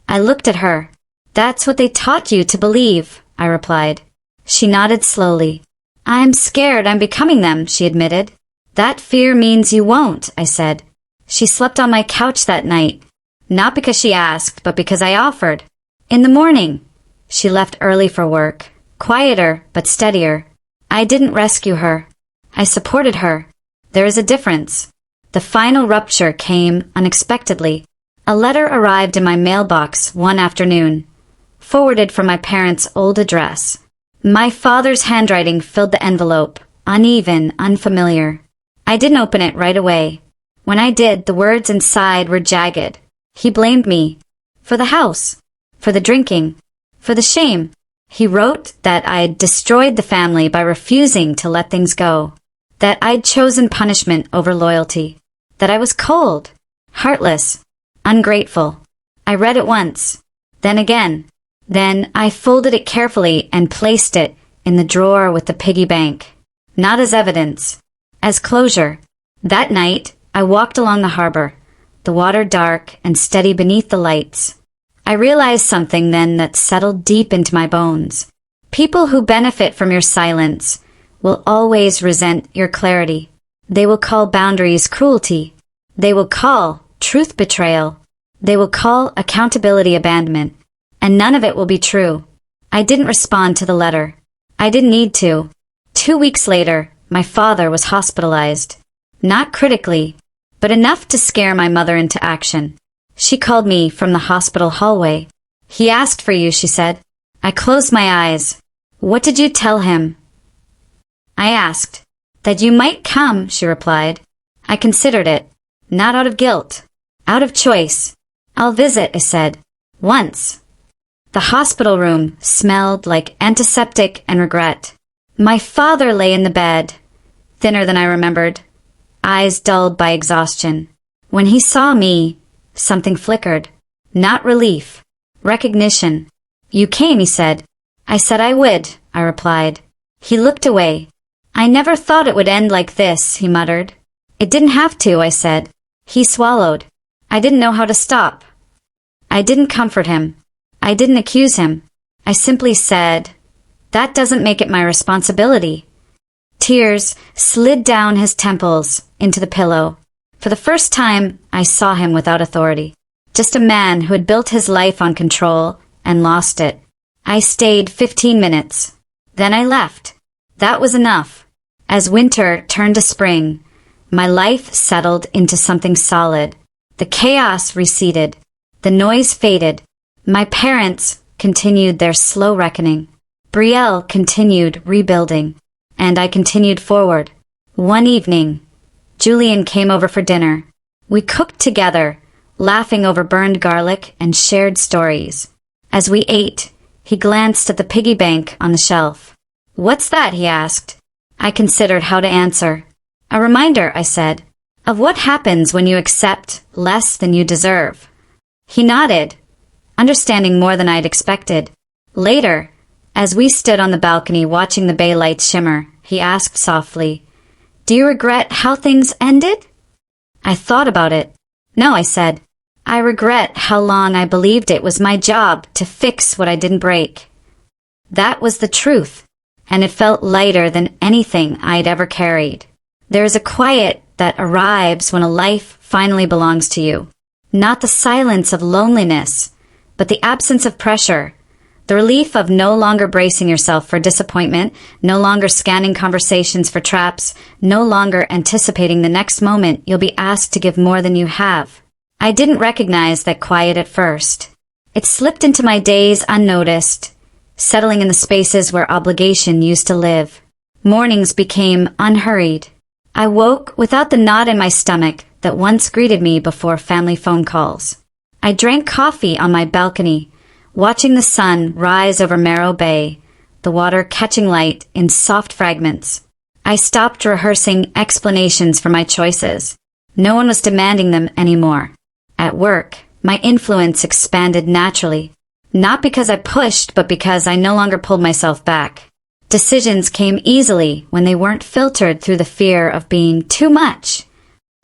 I looked at her. That's what they taught you to believe, I replied. She nodded slowly. I'm scared I'm becoming them, she admitted. That fear means you won't, I said. She slept on my couch that night, not because she asked, but because I offered. In the morning, she left early for work, quieter but steadier. I didn't rescue her. I supported her. There is a difference. The final rupture came unexpectedly. A letter arrived in my mailbox one afternoon, forwarded from my parents' old address. My father's handwriting filled the envelope, uneven, unfamiliar. I didn't open it right away. When I did, the words inside were jagged. He blamed me. For the house. For the drinking. For the shame. He wrote that I'd destroyed the family by refusing to let things go. That I'd chosen punishment over loyalty. That I was cold, heartless, ungrateful. I read it once. Then again. Then I folded it carefully and placed it in the drawer with the piggy bank. Not as evidence. As closure. That night, I walked along the harbor, the water dark and steady beneath the lights. I realized something then that settled deep into my bones. People who benefit from your silence will always resent your clarity. They will call boundaries cruelty. They will call truth betrayal. They will call accountability abandonment. And none of it will be true. I didn't respond to the letter. I didn't need to. 2 weeks later, my father was hospitalized. Not critically, but enough to scare my mother into action. She called me from the hospital hallway. He asked for you, she said. I closed my eyes. What did you tell him? I asked. That you might come, she replied. I considered it. Not out of guilt. Out of choice. I'll visit, I said. Once. The hospital room smelled like antiseptic and regret. My father lay in the bed, thinner than I remembered, eyes dulled by exhaustion. When he saw me, something flickered. Not relief. Recognition. You came, he said. I said I would, I replied. He looked away. I never thought it would end like this, he muttered. It didn't have to, I said. He swallowed. I didn't know how to stop. I didn't comfort him. I didn't accuse him. I simply said, that doesn't make it my responsibility. Tears slid down his temples into the pillow. For the first time, I saw him without authority. Just a man who had built his life on control and lost it. I stayed 15 minutes. Then I left. That was enough. As winter turned to spring, my life settled into something solid. The chaos receded. The noise faded. My parents continued their slow reckoning. Brielle continued rebuilding. And I continued forward. One evening, Julian came over for dinner. We cooked together, laughing over burned garlic and shared stories. As we ate, he glanced at the piggy bank on the shelf. What's that? He asked. I considered how to answer. A reminder, I said, of what happens when you accept less than you deserve. He nodded, understanding more than I'd expected. Later, as we stood on the balcony watching the bay lights shimmer, he asked softly, Do you regret how things ended? I thought about it. No, I said. I regret how long I believed it was my job to fix what I didn't break. That was the truth, and it felt lighter than anything I'd ever carried. There is a quiet that arrives when a life finally belongs to you. Not the silence of loneliness, but the absence of pressure. The relief of no longer bracing yourself for disappointment, no longer scanning conversations for traps, no longer anticipating the next moment you'll be asked to give more than you have. I didn't recognize that quiet at first. It slipped into my days unnoticed, settling in the spaces where obligation used to live. Mornings became unhurried. I woke without the knot in my stomach that once greeted me before family phone calls. I drank coffee on my balcony, watching the sun rise over Merrow Bay, the water catching light in soft fragments. I stopped rehearsing explanations for my choices. No one was demanding them anymore. At work, my influence expanded naturally, not because I pushed, but because I no longer pulled myself back. Decisions came easily when they weren't filtered through the fear of being too much.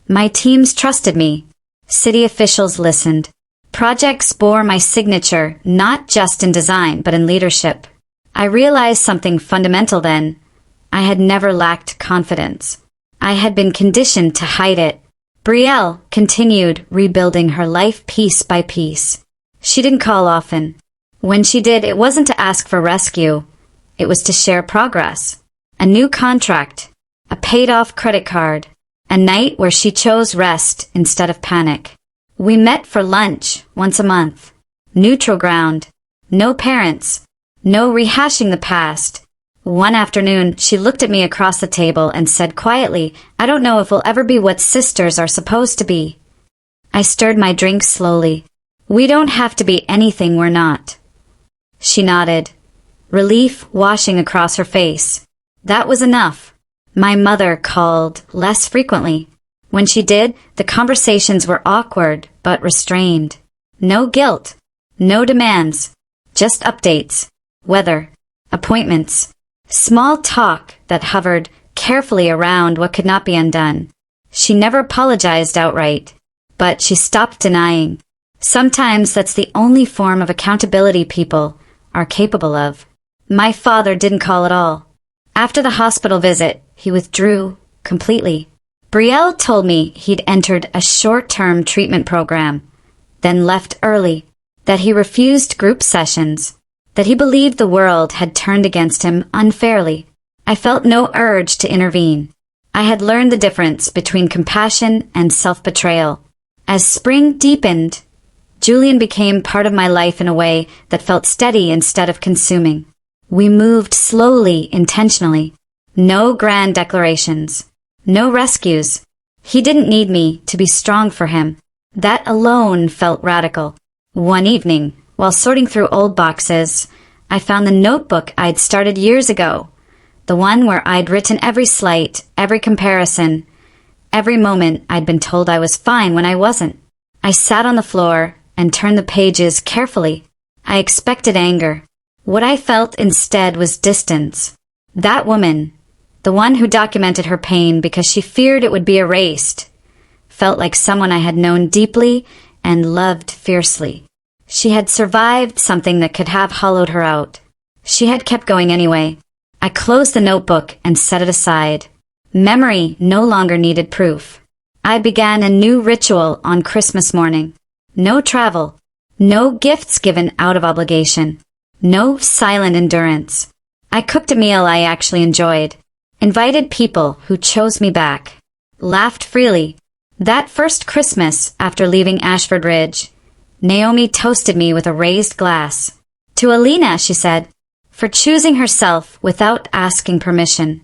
My teams trusted me. City officials listened. Projects bore my signature, not just in design, but in leadership. I realized something fundamental then. I had never lacked confidence. I had been conditioned to hide it. Brielle continued rebuilding her life piece by piece. She didn't call often. When she did, it wasn't to ask for rescue. It was to share progress. A new contract, a paid-off credit card, a night where she chose rest instead of panic. We met for lunch once a month. Neutral ground. No parents. No rehashing the past. One afternoon, she looked at me across the table and said quietly, "I don't know if we'll ever be what sisters are supposed to be." I stirred my drink slowly. "We don't have to be anything we're not." She nodded, relief washing across her face. That was enough. My mother called less frequently. When she did, the conversations were awkward but restrained. No guilt, no demands, just updates, weather, appointments, small talk that hovered carefully around what could not be undone. She never apologized outright, but she stopped denying. Sometimes that's the only form of accountability people are capable of. My father didn't call at all. After the hospital visit, he withdrew completely. Brielle told me he'd entered a short-term treatment program, then left early, that he refused group sessions, that he believed the world had turned against him unfairly. I felt no urge to intervene. I had learned the difference between compassion and self-betrayal. As spring deepened, Julian became part of my life in a way that felt steady instead of consuming. We moved slowly, intentionally. No grand declarations. No rescues. He didn't need me to be strong for him. That alone felt radical. One evening, while sorting through old boxes, I found the notebook I'd started years ago. The one where I'd written every slight, every comparison, every moment I'd been told I was fine when I wasn't. I sat on the floor and turned the pages carefully. I expected anger. What I felt instead was distance. That woman, the one who documented her pain because she feared it would be erased, felt like someone I had known deeply and loved fiercely. She had survived something that could have hollowed her out. She had kept going anyway. I closed the notebook and set it aside. Memory no longer needed proof. I began a new ritual on Christmas morning. No travel. No gifts given out of obligation. No silent endurance. I cooked a meal I actually enjoyed. Invited people who chose me back. Laughed freely. That first Christmas after leaving Ashford Ridge, Naomi toasted me with a raised glass. To Alina, she said, for choosing herself without asking permission.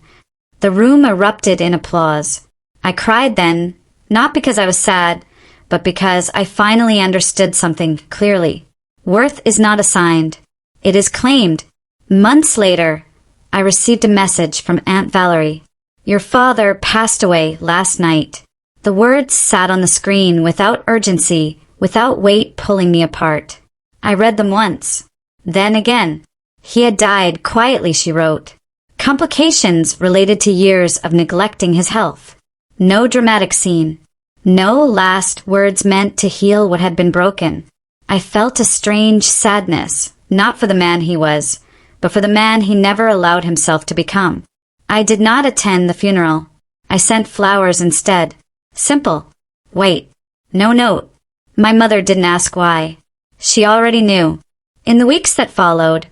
The room erupted in applause. I cried then, not because I was sad, but because I finally understood something clearly. Worth is not assigned. It is claimed. Months later, I received a message from Aunt Valerie. Your father passed away last night. The words sat on the screen without urgency, without weight pulling me apart. I read them once. Then again. He had died quietly, she wrote. Complications related to years of neglecting his health. No dramatic scene. No last words meant to heal what had been broken. I felt a strange sadness, not for the man he was, but for the man he never allowed himself to become. I did not attend the funeral. I sent flowers instead. Simple. Wait. No note. My mother didn't ask why. She already knew. In the weeks that followed,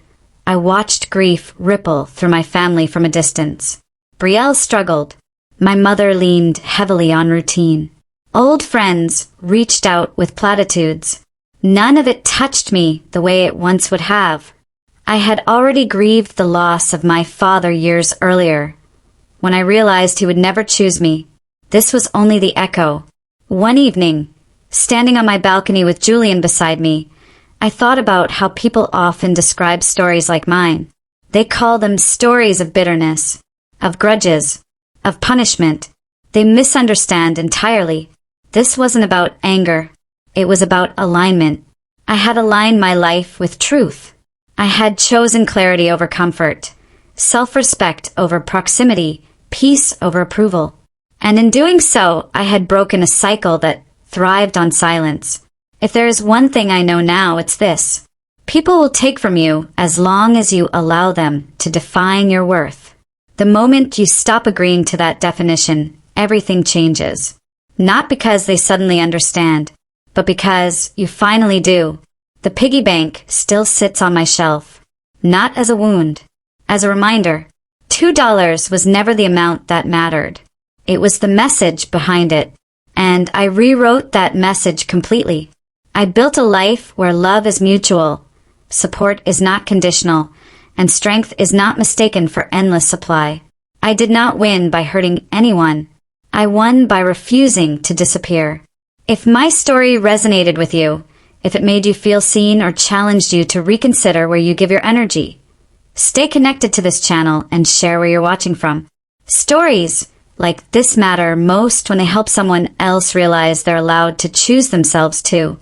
I watched grief ripple through my family from a distance. Brielle struggled. My mother leaned heavily on routine. Old friends reached out with platitudes. None of it touched me the way it once would have. I had already grieved the loss of my father years earlier, when I realized he would never choose me. This was only the echo. One evening, standing on my balcony with Julian beside me, I thought about how people often describe stories like mine. They call them stories of bitterness, of grudges, of punishment. They misunderstand entirely. This wasn't about anger. It was about alignment. I had aligned my life with truth. I had chosen clarity over comfort, self-respect over proximity, peace over approval. And in doing so, I had broken a cycle that thrived on silence. If there is one thing I know now, it's this. People will take from you as long as you allow them to define your worth. The moment you stop agreeing to that definition, everything changes. Not because they suddenly understand, but because you finally do. The piggy bank still sits on my shelf. Not as a wound. As a reminder, $2 was never the amount that mattered. It was the message behind it. And I rewrote that message completely. I built a life where love is mutual, support is not conditional, and strength is not mistaken for endless supply. I did not win by hurting anyone. I won by refusing to disappear. If my story resonated with you, if it made you feel seen or challenged you to reconsider where you give your energy, stay connected to this channel and share where you're watching from. Stories like this matter most when they help someone else realize they're allowed to choose themselves too.